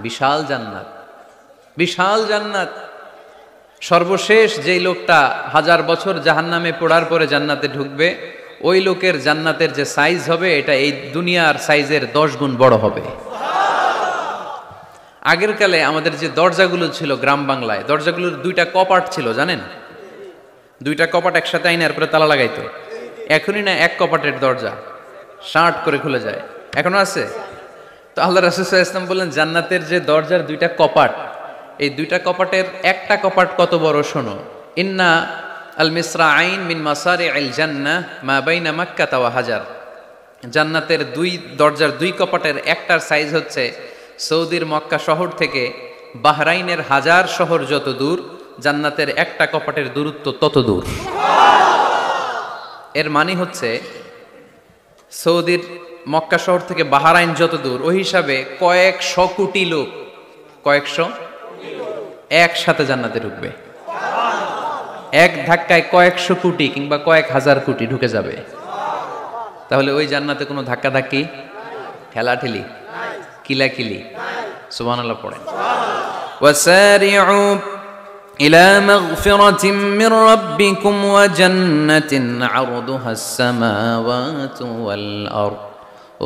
বিশাল জান্নাত, বিশাল জান্নাত। সর্বশেষ যেই লোকটা 1000 বছর জাহান্নামে পোড়ার পরে জান্নাতে ঢুকবে, ওই লোকের জান্নাতের যে সাইজ হবে এটা এই দুনিয়ার সাইজের 10 গুণ বড় হবে। আগের কালে আমাদের যে দরজাগুলো ছিল গ্রাম বাংলায়, দরজাগুলোর 2টা কপাট ছিল, জানেন? 2টা কপাট একসাথে আইনার পরে তালা লাগাইতো। এখনই না 1 কপাটের দরজা শার্ট করে খুলে যায়। এখনো আছে? তো আল্লাহ রাসূল সাল্লাল্লাহু আলাইহি ওয়াসাল্লাম বললেন জান্নাতের যে দরজার 2টা কপাট, এই 2টা কপাটের একটা কপাট কত বড় শোনো। ইন্না আল মিসরাআইন মিন মাসারি'আল জান্নাহ মা বাইনা মাক্কাহ ওয়া হাজার। জান্নাতের 2 দরজার 2 কপাটের একটার সাইজ হচ্ছে সৌদির মক্কা শহর থেকে বাহরাইনের হাজার শহর যত দূর, জান্নাতের একটা কপাটের দূরত্ব তত দূর। এর মানে হচ্ছে সৌদির মক্কা শহর থেকে বাহরাইন যত দূর, ওই হিসাবে কয়েকশো কোটি লোক, কয়েকশো একসাথে জান্নাতে ঢুকবে। এক ধাক্কায় কয়েকশো কোটি কিংবা কয়েক হাজার কোটি ঢুকে যাবে। তাহলে ওই জান্নাতে কোনো ধাক্কা ধাক্কি, ঠেলাঠেলি, কিলাকিলি, সুবহানাল্লাহ পড়েন। ওয়াসারিউ ইলা মাগফিরাতিন মির রাব্বিকুম ওয়া জান্নাতিন আরদুহাস সামাওয়াতু ওয়াল আরদ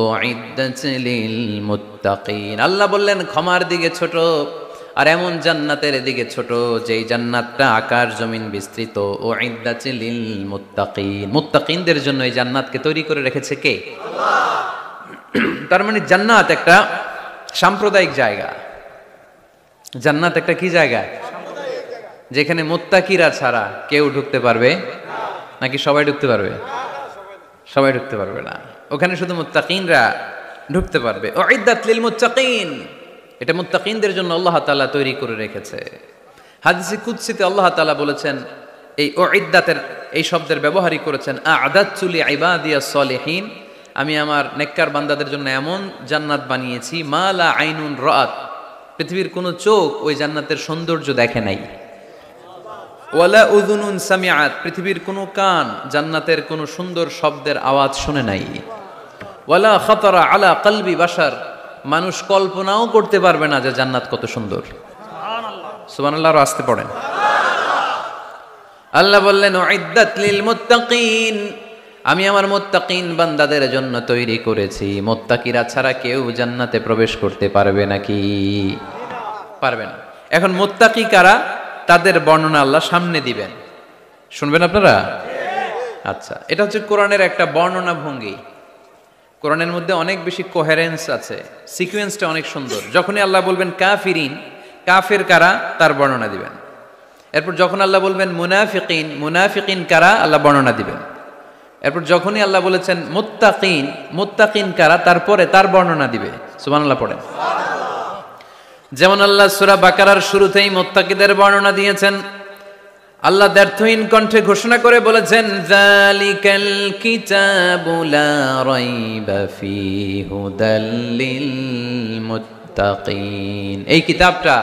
উইদ্দাত লিল মুত্তাকিন। আল্লাহ বললেন ক্ষমার দিকে ছোট, আর এমন জান্নাতের দিকে ছোট যেই জান্নাতটা আকাশ জমিন বিস্তৃত। উইদ্দাত লিল মুত্তাকিন, মুত্তাকিনদের জন্য এই জান্নাতকে তৈরি করে রেখেছে কে? আল্লাহ। তার মানে জান্নাত একটা সাম্প্রদায়িক জায়গা। জান্নাত একটা কি জায়গা? যেখানে মুত্তাকিরা ছাড়া কেউ ঢুকতে পারবে নাকি সবাই ঢুকতে পারবে? সবাই ঢুকতে পারবে না, ওখানে শুধু মুত্তাকিনরা ঢুকতে পারবে। উইদ্দাত লিল মুত্তাকিন, এটা মুত্তাকিনদের জন্য আল্লাহ তাআলা তৈরি করে রেখেছে। হাদিসে কুদসিতে আল্লাহ তাআলা বলেছেন, এই উইদ্দাতের এই শব্দের ব্যবহারই করেছেন আ'দাতু লিইবাদিয়াস সলিহিন, আমি আমার নেককার বান্দাদের জন্য এমন জান্নাত বানিয়েছি মা লা আইনুন রাআত, পৃথিবীর কোনো চোখ ওই জান্নাতের সৌন্দর্য দেখে নাই। ওয়ালা উযুনুন সামিআত, পৃথিবীর কোনো কান জান্নাতের কোনো সুন্দর শব্দের আওয়াজ শুনে নাই। ওয়ালা খাতারা আলা কলবি বাশার, মানুষ কল্পনাও করতে পারবে না যে জান্নাত কত সুন্দর। সুবহানাল্লাহ, সুবহানাল্লাহ আর আসতে পড়েন। আল্লাহ বললেন উইদ্দাত লিল মুত্তাকিন, আমি আমার মুত্তাকিন বান্দাদের জন্য তৈরি করেছি। মুত্তাকিরা ছাড়া কেউ জান্নাতে প্রবেশ করতে পারবে নাকি? পারবে না। এখন মুত্তাকি কারা, তাদের বর্ণনা আল্লাহ সামনে দিবেন, শুনবেন আপনারা? আচ্ছা, এটা হচ্ছে কোরআনের একটা বর্ণনা ভঙ্গি। কোরআনের মধ্যে অনেক বেশি কোহেরেন্স আছে, সিকোয়েন্সটা অনেক সুন্দর। যখনই আল্লাহ বলবেন কাফিরিন, কাফের কারা, তার বর্ণনা দিবেন। এরপর যখন আল্লাহ বলবেন মুনাফিকিন, মুনাফিকিন কারা, আল্লাহ বর্ণনা দিবেন। এরপর যখনই আল্লাহ বলেছেন মুত্তাকিন, মুত্তাকিন কারা, তারপরে তার বর্ণনা দিবে। সুবহানাল্লাহ পড়েন। যেমন আল্লাহ সূরা বাকারার শুরুতেই মুত্তাকিদের বর্ণনা দিয়েছেন। আল্লাহ দ্ব্যর্থহীন কণ্ঠে ঘোষণা করে বলেছেন যালিকাল কিতাবু লা রাইবা ফীহি হুদাল লিল মুত্তাকিন, এই কিতাবটা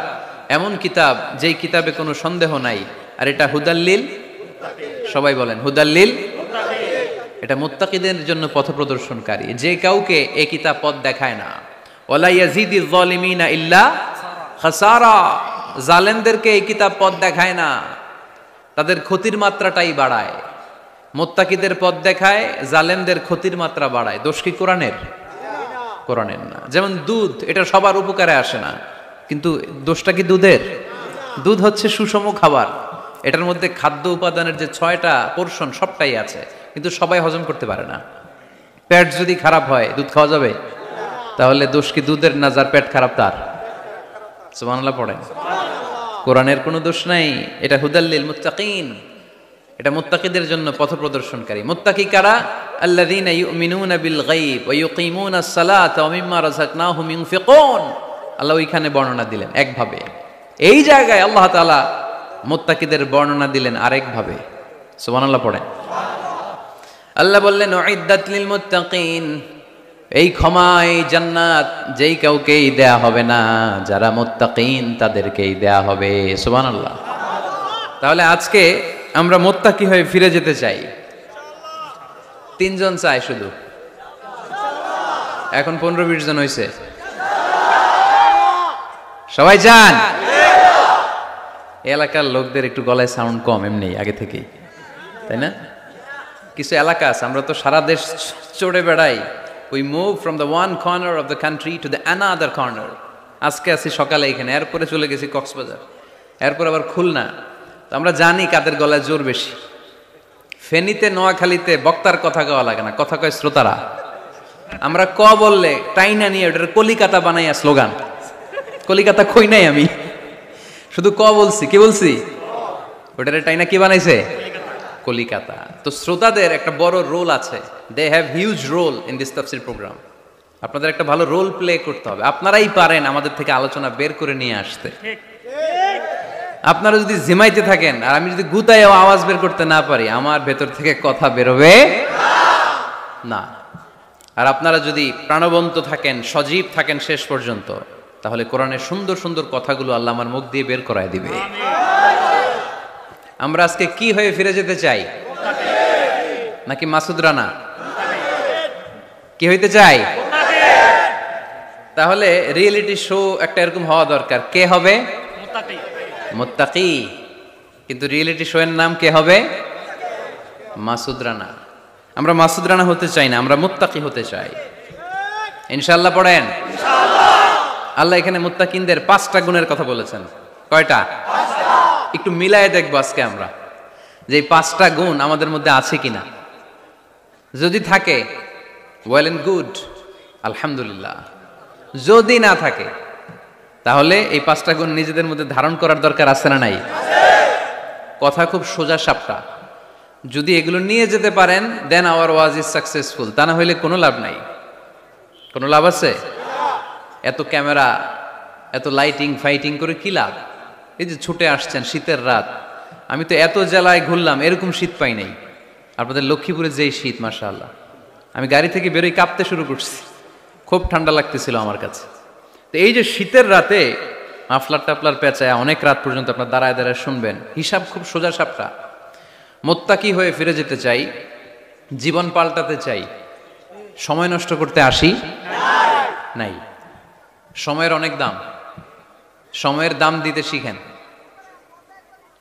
এমন কিতাব যেই কিতাবে কোনো সন্দেহ নাই, আর এটা হুদাল লিল, সবাই বলেন হুদাল লিল, এটা মুত্তাকিদের জন্য পথ প্রদর্শনকারী। যে কাউকে এই কিতাব পথ দেখায় না। ওয়ালা ইয়াজিদিজ যালিমিনা ইল্লা খাসারা, জালেমদেরকে এই কিতাব পথ দেখায় না, তাদের ক্ষতির মাত্রাটাই বাড়ায়। মুত্তাকিদের পথ দেখায়, জালেমদের ক্ষতির মাত্রা বাড়ায়। দোষ কি কোরআনের? কোরআনের না। যেমন দুধ, এটা সবার উপকারে আসে না, কিন্তু দোষটা কি দুধের? দুধ হচ্ছে সুষম খাবার, এটার মধ্যে খাদ্য উপাদানের যে 6টা পোরশন সবটাই আছে, কিন্তু সবাই হজম করতে পারে না। পেট যদি খারাপ হয় দুধ খাওয়া যাবে? তাহলে দোষ কি দুধের না যার পেট খারাপ তার? সুবহানাল্লাহ পড়েন। কোরআনের কোনো দোষ নাই, এটা হুদাল লিল মুত্তাকিন, এটা মুত্তাকিদের জন্য পথ প্রদর্শনকারী। মুত্তাকি কারা? আল্লাযীনা ইউমিনুনা বিল গায়ব ওয়া ইউকিমুনাস সালাতা ওয়া মিম্মা রাযাকনাহুম ইউনফিকুন। আল্লাহ ওইখানে বর্ণনা দিলেন একভাবে, এই জায়গায় আল্লাহ তাআলা মুত্তাকিদের বর্ণনা দিলেন আরেকভাবে। সুবহানাল্লাহ পড়েন। আল্লাহ বললেন উইদ্দাত লিল মুত্তাকিন, এই ক্ষমা, এই জান্নাত যেই কাউকেই দেয়া হবে না, যারা মুত্তাকিন তাদেরকেই দেয়া হবে। সুবহানাল্লাহ। তাহলে আজকে আমরা মুত্তাকি হয়ে ফিরে যেতে চাই। 3 জন চাই শুধু, এখন 15-20 জন হয়েছে। সবাই চান? এলাকার লোকদের একটু গলায় সাউন্ড কম এমনি আগে থেকেই, তাই না? কিছু এলাকা আছে, আমরা তো সারা দেশ চড়ে বেড়াই। We move from the one corner of the country to the another corner. আজকে আছি সকালে এখানে, এরপরে চলে গেছি কক্সবাজার, এরপর আবার খুলনা। তো আমরা জানি কাদের গলায় জোর বেশি। ফেনীতে, নোয়াখালীতে বক্তার কথা কওয়া লাগে না, কথা কয় শ্রোতারা। আমরা ক বললে টাইনা নিয়ে ওটার কলিকাতা বানাইয়া স্লোগান। কলিকাতা কই নাই আমি, শুধু ক বলছি। কি বলছি? ওটারে টাইনা কি বানাইছে? কলিকাতা। তো শ্রোতাদের একটা বড় রোল আছে, they have huge role in this তাফসীর প্রোগ্রাম। আপনাদের একটা ভালো রোল প্লে করতে হবে। আপনারাই পারেন আমাদের থেকে আলোচনা বের করে নিয়ে আসতে। আপনারা যদি জিমাইতে থাকেন আর আমি যদি গুতায় আওয়াজ বের করতে না পারি, আমার ভেতর থেকে কথা বেরোবে না। আর আপনারা যদি প্রাণবন্ত থাকেন, সজীব থাকেন শেষ পর্যন্ত, তাহলে কোরআনের সুন্দর সুন্দর কথাগুলো আল্লাহ আমার মুখ দিয়ে বের করায় দিবে। আমরা আজকে কি হয়ে ফিরে যেতে চাই? নাকি মাসুদ রানা? কি হইতে চাই? তাহলে রিয়েলিটি শো একটা এরকম হওয়া দরকার। কে হবে? মুত্তাকি। কিন্তু রিয়েলিটি শো এর নাম কে হবে? মাসুদ রানা। আমরা মাসুদ রানা হতে চাই না, আমরা মুত্তাকি হতে চাই। ইনশাআল্লাহ পড়েন। আল্লাহ এখানে মুত্তাকিনদের 5টা গুণের কথা বলেছেন। কয়টা? একটু মিলায়ে দেখবো আজকে আমরা যে 5টা গুণ আমাদের মধ্যে আছে কিনা। যদি থাকে ওয়েল এন্ড গুড, আলহামদুলিল্লাহ। যদি না থাকে তাহলে এই 5টা গুণ নিজেদের মধ্যে ধারণ করার দরকার আছে না নাই? কথা খুব সোজা সাপটা। যদি এগুলো নিয়ে যেতে পারেন দেন আওয়ার ওয়াজ ইজ সাকসেসফুল। তা না হইলে কোনো লাভ নাই। কোনো লাভ আছে? এত ক্যামেরা, এত লাইটিং ফাইটিং করে কি লাভ? এই যে ছুটে আসছেন শীতের রাত, আমি তো এত জেলায় ঘুরলাম, এরকম শীত পাই নাই। আপনাদের লক্ষ্মীপুরে যেই শীত, মাশাআল্লাহ। আমি গাড়ি থেকে বেরোই কাঁপতে শুরু করছি, খুব ঠান্ডা লাগতেছিল আমার কাছে। তো এই যে শীতের রাতে মাফলার টাফলার পেঁচায় অনেক রাত পর্যন্ত আপনার দাঁড়ায় দাঁড়ায় শুনবেন, হিসাব খুব সোজা সাপটা। মুত্তাকি হয়ে ফিরে যেতে চাই, জীবন পাল্টাতে চাই, সময় নষ্ট করতে আসি নাই। সময়ের অনেক দাম, সময়ের দাম দিতে শিখেন।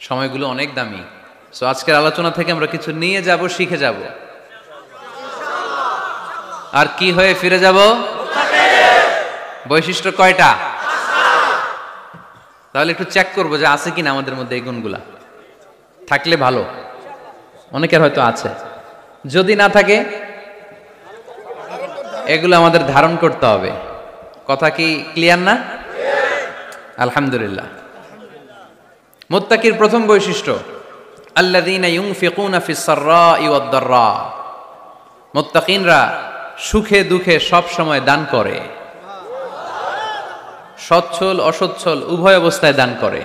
সময়গুলো অনেক দামি। সো আজকের আলোচনা থেকে আমরা কিছু নিয়ে যাব, শিখে যাব। আর কি হয়ে ফিরে যাব? বৈশিষ্ট্য কয়টা? তাহলে একটু চেক করবো যে আছে কিনা আমাদের মধ্যে এই গুণগুলা। থাকলে ভালো, অনেকের হয়তো আছে। যদি না থাকে এগুলো আমাদের ধারণ করতে হবে। কথা কি ক্লিয়ার না? আলহামদুলিল্লাহ। মুত্তাকির প্রথম বৈশিষ্ট্য আল্লাযীনা ইউনফিকুনা ফিস সাররাই ওয়াদ দাররা। মুত্তাকিনরা সুখে দুঃখে সব সময় দান করে, সচ্ছল অসচ্ছল উভয় অবস্থায় দান করে।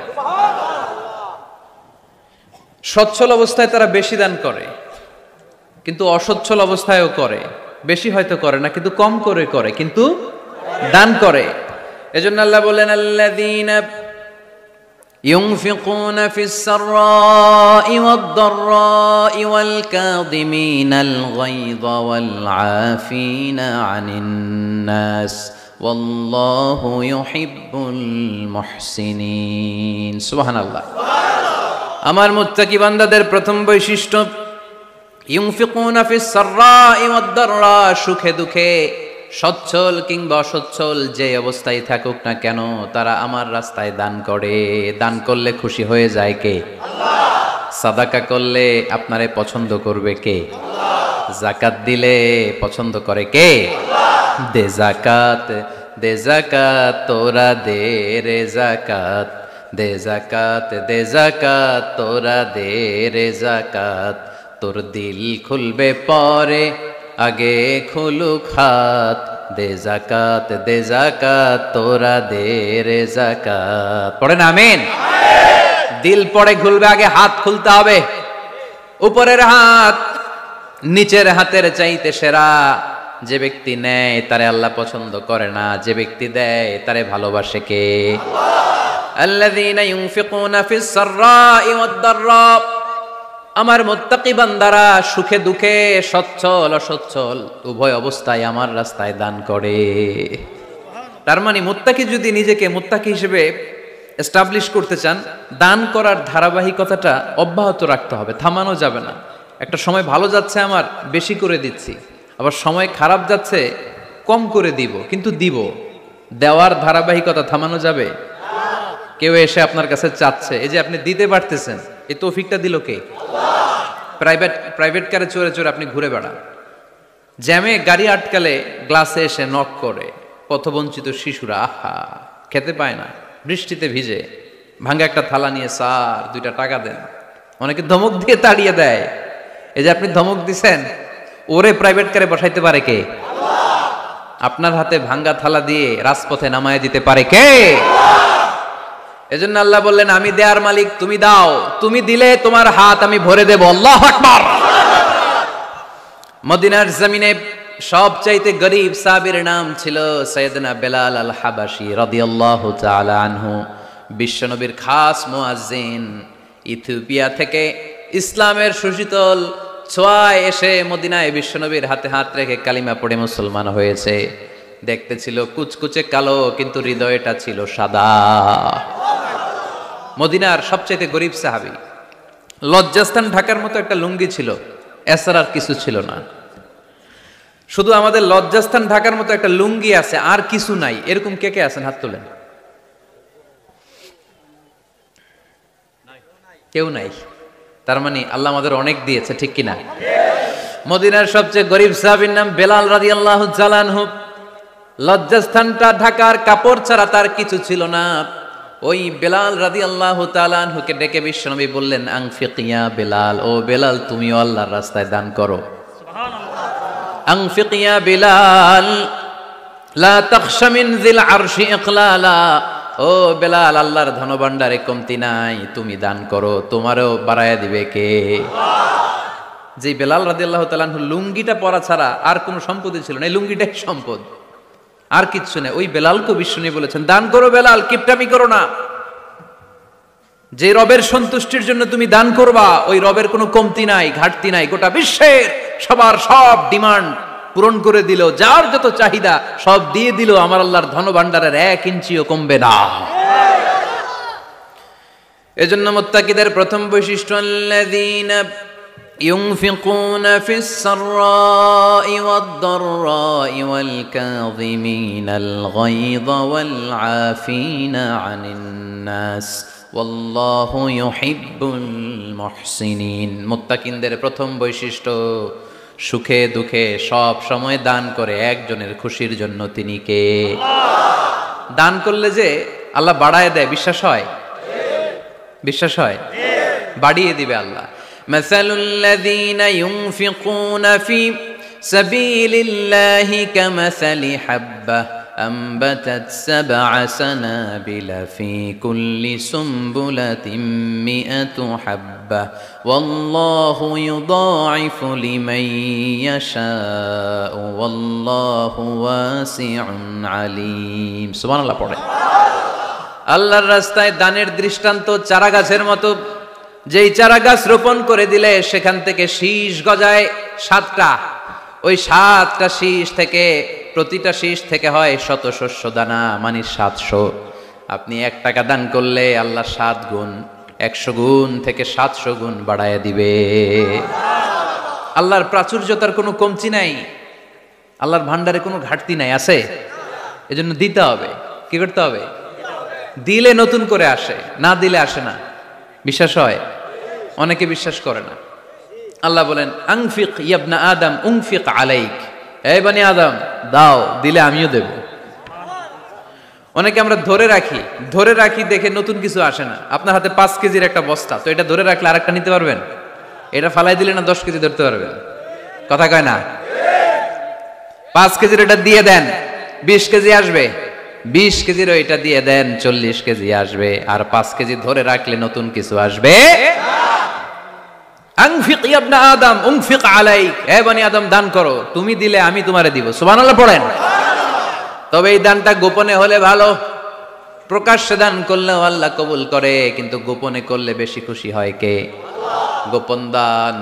সচ্ছল অবস্থায় তারা বেশি দান করে, কিন্তু অসচ্ছল অবস্থায়ও করে। বেশি হয়তো করে না, কিন্তু কম করে করে, কিন্তু দান করে। এজন্য আল্লাহ বলেন আল্লাযীনা ينفقون في السراء والضراء والكاظمين الغيظ والعافين عن الناس والله يحب المحسنين سبحان الله। আমার মুত্তাকি বান্দাদের প্রথম বৈশিষ্ট্য ইউনফিকুনা ফিস সাররাই ওয়াদ দাররা। সুখে দুঃখে সচ্ছল কিংবা অসচ্ছল যে অবস্থায় থাকুক না কেন তারা আমার রাস্তায় দান করে। দান করলে খুশি হয়ে যায় কে? আল্লাহ। সাদাকা করলে আপনারে পছন্দ করবে কে? আল্লাহ। যাকাত দিলে পছন্দ করে কে? আল্লাহ। দে যাকাত, দে যাকাত তোরা দে রে যাকাত, দে যাকাত, দে যাকাত তোরা দে রে যাকাত। তোর দিল খুলবে পরে আগে খুলুক হাত, দে যাকাত, দে যাকাত তোরা দে রে যাকাত। পড়েন আমিন। দিল পরে খুলবে, আগে হাত খুলতে হবে। উপরের হাত নিচের হাতের চাইতে সেরা। যে ব্যক্তি নেয় তারে আল্লাহ পছন্দ করে না, যে ব্যক্তি দেয় তারে ভালোবাসে কে? আল্লাহ। আল্লাযীনা ইউনফিকুনা ফিস সাররাই ওয়াদ দাররা। আমার মুত্তাকি বান্দারা সুখে দুঃখে সচ্ছল অসচ্ছল উভয় অবস্থায় আমার রাস্তায় দান করে। তার মানে মুত্তাকি যদি নিজেকে মুত্তাকি হিসেবে এস্টাবলিশ করতে চান, দান করার ধারাবাহিকতাটা অব্যাহত রাখতে হবে, থামানো যাবে না। একটা সময় ভালো যাচ্ছে আমার, বেশি করে দিচ্ছি, আবার সময় খারাপ যাচ্ছে, কম করে দিব, কিন্তু দিব। দেওয়ার ধারাবাহিকতা থামানো যাবে? কেউ এসে আপনার কাছে চাচ্ছে, এই যে আপনি দিতে পারতেছেন, এই তৌফিকটা দিল কে? প্রাইভেট কারে চড়ে চড়ে আপনি ঘুরে বেড়ান, জ্যামে গাড়ি আটকালে গ্লাসে এসে নক করে, পথবঞ্চিত শিশুরা আহা খেতে পায় না, বৃষ্টিতে ভিজে ভাঙ্গা একটা থালা নিয়ে স্যার 2টা টাকা দেন। অনেকে ধমক দিয়ে তাড়িয়ে দেয়। এই যে আপনি ধমক দিছেন, ওরে প্রাইভেট কারে বসাইতে পারে কে? আপনার হাতে ভাঙ্গা থালা দিয়ে রাজপথে নামায় দিতে পারে কে? এজন্য আল্লাহ বললেন আমি দেয়ার মালিক, তুমি দাও, তুমি দিলে তোমার হাত আমি ভরে দেব। আল্লাহু আকবার। মদিনার জমিনে সবচাইতে গরীব সাহাবীর নাম ছিল সাইয়েদনা বেলাল আল হাবাশী রাদিয়াল্লাহু তাআলা আনহু। বিশ্বনবীর খাস মুয়াজ্জিন, ইথিওপিয়া থেকে ইসলামের সুশীতল ছোঁয়ায় এসে মদিনায় বিশ্বনবীর হাতে হাত রেখে কালিমা পড়ে মুসলমান হয়েছে। দেখতে ছিল কুচকুচে কালো, কিন্তু হৃদয়টা ছিল সাদা। মদিনার সবচাইতে গরীব সাহাবী। লজ্জাস্থান ঢাকার মতো একটা লুঙ্গি ছিল, এছাড়া আর কিছু ছিল না। শুধু আমাদের লজ্জাস্থান ঢাকার মতো একটা লুঙ্গি আছে, আর কিছু নাই। এরকম কে কে আছেন? হাত তোলেন। কেউ নাই। তার মানে আল্লাহ আমাদের অনেক দিয়েছে, ঠিক কিনা? মদিনার সবচেয়ে গরীব সাহাবীর নাম বেলাল রাদিয়াল্লাহু তাআলা আনহু। লজ্জাস্থানটা ঢাকার কাপড় ছাড়া তার কিছু ছিল না। ওই বেলাল রাদিয়াল্লাহু তাআলা আনহুকে ডেকে বিশ্বনবী বললেন, আনফিক ইয়া বেলাল, ও বেলাল তুমিও আল্লাহর রাস্তায় দান করো। আনফিক ইয়া বেলাল লা তাখশা মিন যিল আরশি ইকলালা, ও বেলাল আল্লাহর ধনভাণ্ডারে কমতি নাই, তুমি দান করো, তোমারও বাড়ায়া দিবে কে? যে বেলাল রাদিয়াল্লাহু তাআলা আনহু লুঙ্গিটা পরা ছাড়া আর কোনো সম্পত্তি ছিল না, এই লুঙ্গিটাই সম্পদ, আর কিচ্ছু নেই। ওই বেলালকে বিশ্বনবী বলেছেন, দান করো বেলাল, কিপটামি করো না। যে রবের সন্তুষ্টির জন্য তুমি দান করবা, ওই রবের কোনো কমতি নাই, ঘাটতি নাই। গোটা বিশ্বের সবার সব ডিমান্ড পূরণ করে দিল, যার যত চাহিদা সব দিয়ে দিল, আমার আল্লাহর ধনভাণ্ডারের 1 ইঞ্চিও কমবে না। এজন্য মুত্তাকিদের প্রথম বৈশিষ্ট্য, আল্লাযীনা ইউনফিকুনা ফিস সাররাই ওয়াদ দাররাই ওয়াল কাযিমিনাল গায়যা ওয়াল আফিনা আনিন নাস ওয়াল্লাহু ইউহিব্বুল মুহসিনিন। মুত্তাকিনদের প্রথম বৈশিষ্ট্য, সুখে দুঃখে সব সময় দান করে একজনের খুশির জন্য। তিনি কে? দান করলে যে আল্লাহ বাড়ায় দেয়, বিশ্বাস হয়? বিশ্বাস হয়? বাড়িয়ে দিবে আল্লাহ। মাসালুল্লাযীনা ইউনফিকুনা ফি সাবিলিল্লাহি কামাসালি হাব্বাহ أنبتت 7 سنابل في كل سنبلة 100 حبة والله يضاعف لمن يشاء والله واسع عليم। সুবহানাল্লাহ পড়ে। আল্লাহর রাস্তায় দানের দৃষ্টান্ত চারা গাছের মতো। যেই চারা গাছ রোপণ করে দিলে সেখান থেকে শীষ গজায় 7টা। ওই 7টা শীষ থেকে, প্রতিটা শীষ থেকে হয় শত শস্য দানা, মানে 700। আপনি 1 টাকা দান করলে আল্লাহ 7 গুণ, 100 গুণ থেকে 700 গুণ বাড়ায় দিবে। আল্লাহর প্রাচুর্যতার কোনো কমতি নাই, আল্লাহর ভান্ডারে কোনো ঘাটতি নাই, আছে? এজন্য দিতে হবে। কি করতে হবে? দিলে নতুন করে আসে, না দিলে আসে না। বিশ্বাস হয়? অনেকে বিশ্বাস করে না। আল্লাহ বলেন, আনফিক ইয়া আদম উনফিক আলাইক, এই বনি আদম দাও, দিলে আমিও দেব। অনেকে আমরা ধরে রাখি দেখে নতুন কিছু আসে না। আপনার হাতে 5 কেজির একটা বস্তা, তো এটা ধরে রাখলে আরেকটা নিতে পারবেন? এটা ফালাই দিলে না 10 কেজি ধরতে পারবেন? কথা কয় না? 5 কেজির এটা দিয়ে দেন, 20 কেজি আসবে। 20 কেজির এটা দিয়ে দেন, 40 কেজি আসবে। আর 5 কেজি ধরে রাখলে নতুন কিছু আসবে। আনফিক ইয়া ইবনা আদম উনফিক আলাইক, হে বনি আদম দান করো, তুমি দিলে আমি তোমারে দিব। সুবহানাল্লাহ পড়েন। তবে এই দানটা গোপনে হলে ভালো। প্রকাশ্যে দান করলেও আল্লাহ কবুল করে, কিন্তু গোপনে করলে বেশি খুশি হয় কে? গোপন দান,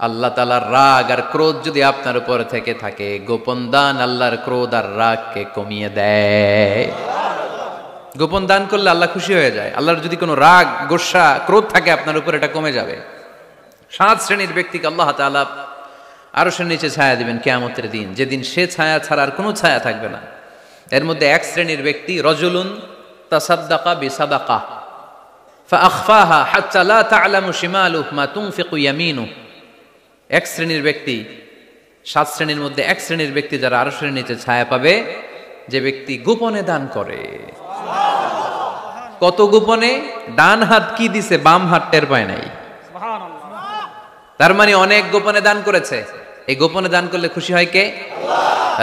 আল্লাহ তাআলার রাগ আর ক্রোধ যদি আপনার উপর থেকে থাকে, গোপন দান আল্লাহর ক্রোধ আর রাগকে কমিয়ে দেয়। গোপন দান করলে আল্লাহ খুশি হয়ে যায়। আল্লাহর যদি কোনো রাগ, গোসা, ক্রোধ থাকে আপনার উপর, এটা কমে যাবে। 7 শ্রেণীর ব্যক্তিকে আল্লাহ তাআলা আরশের নিচে ছায়া দিবেন কিয়ামতের দিন, যেদিন সে ছায়া ছাড়া আর কোনো ছায়া থাকবে না। এর মধ্যে 1 শ্রেণীর ব্যক্তি, রজুলুন তাসাদ্দাকা বিসাদাকা ফাআখফাহা হাত্তা লা তা'লামু শিমালুহু মা তুনফিকু ইয়ামিনুহু। 1 শ্রেণীর ব্যক্তি, 7 শ্রেণীর মধ্যে 1 শ্রেণীর ব্যক্তি যারা আরশের নিচে ছায়া পাবে, যে ব্যক্তি গোপনে দান করে। কত গোপনে? ডান হাত কি দিছে, বাম হাত টের পায় নাই। তার মানে অনেক গোপনে দান করেছে। এই গোপনে দান করলে খুশি হয় কে?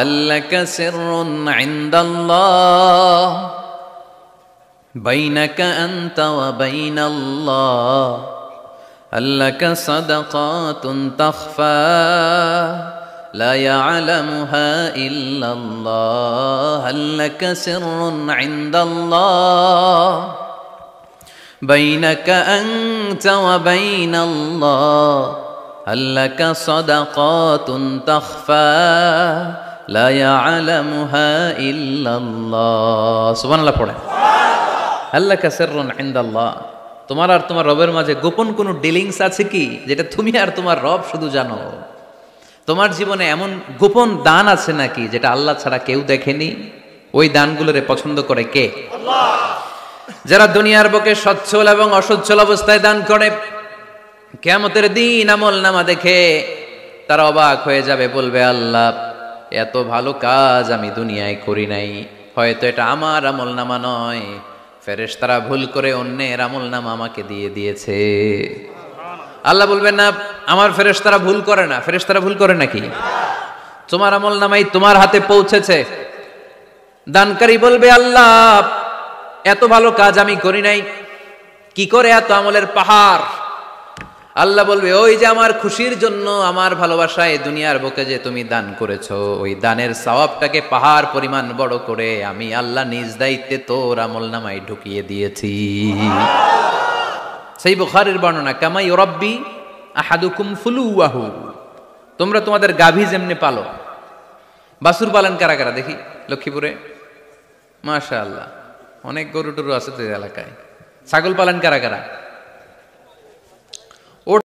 আল্লাকা সিররুন ইনদাল্লাহ বাইনাকা আনতা ওয়া বাইনাল্লাহ আল্লাকা সাদাকাতুন তাখফা لا يعلمها إلا الله هل لك سر عند الله بينك أنت وبين الله هل لك صدقات تخفى لا يعلمها إلا الله سبحان الله পড়ে هل لك سر عند الله তোমার আর তোমার রবের মাঝে গোপন কোনো ডিলিংস আছে কি যেটা তুমি আর তোমার রব শুধু জানো তোমার জীবনে এমন গোপন দান আছে নাকি যেটা আল্লাহ ছাড়া কেউ দেখেনি ওই দানগুলোরে পছন্দ করে কে আল্লাহ যারা দুনিয়ার বুকে সচ্ছল এবং অসচ্ছল অবস্থায় দান করে কিয়ামতের দিন আমলনামা দেখে তারা অবাক হয়ে যাবে বলবে আল্লাহ এত ভালো কাজ আমি দুনিয়ায় করি নাই হয়তো এটা আমার আমলনামা নয় ফেরেশতারা ভুল করে অন্যের আমলনামা আমাকে দিয়ে দিয়েছে আল্লাহ বলবেন না আমার ফেরেশতারা ভুল করে না ফেরেশতারা ভুল করে নাকি তোমার আমলনামাই তোমার হাতে পৌঁছেছে দানকারী বলবে আল্লাহ এত ভালো কাজ আমি করি নাই কি করে এত আমলের পাহাড় আল্লাহ বলবে ওই যে আমার খুশির জন্য আমার ভালোবাসায় দুনিয়ার বুকে যে তুমি দান করেছো ওই দানের সওয়াবটাকে পাহাড় পরিমাণ বড় করে আমি আল্লাহ নিজ দায়িত্বে তোর আমলনামায় ঢুকিয়ে দিয়েছি সেই বুখারীর বর্ণনা কামাই রাব্বি আহাদুকুম ফুলুয়াহু তোমরা তোমাদের গাভী যেমনে পালো বাছুর পালন কারা কারা দেখি লক্ষ্মীপুরে মাশাআল্লাহ অনেক গরু টরু আছে তো এলাকায় ছাগল পালন কারা কারা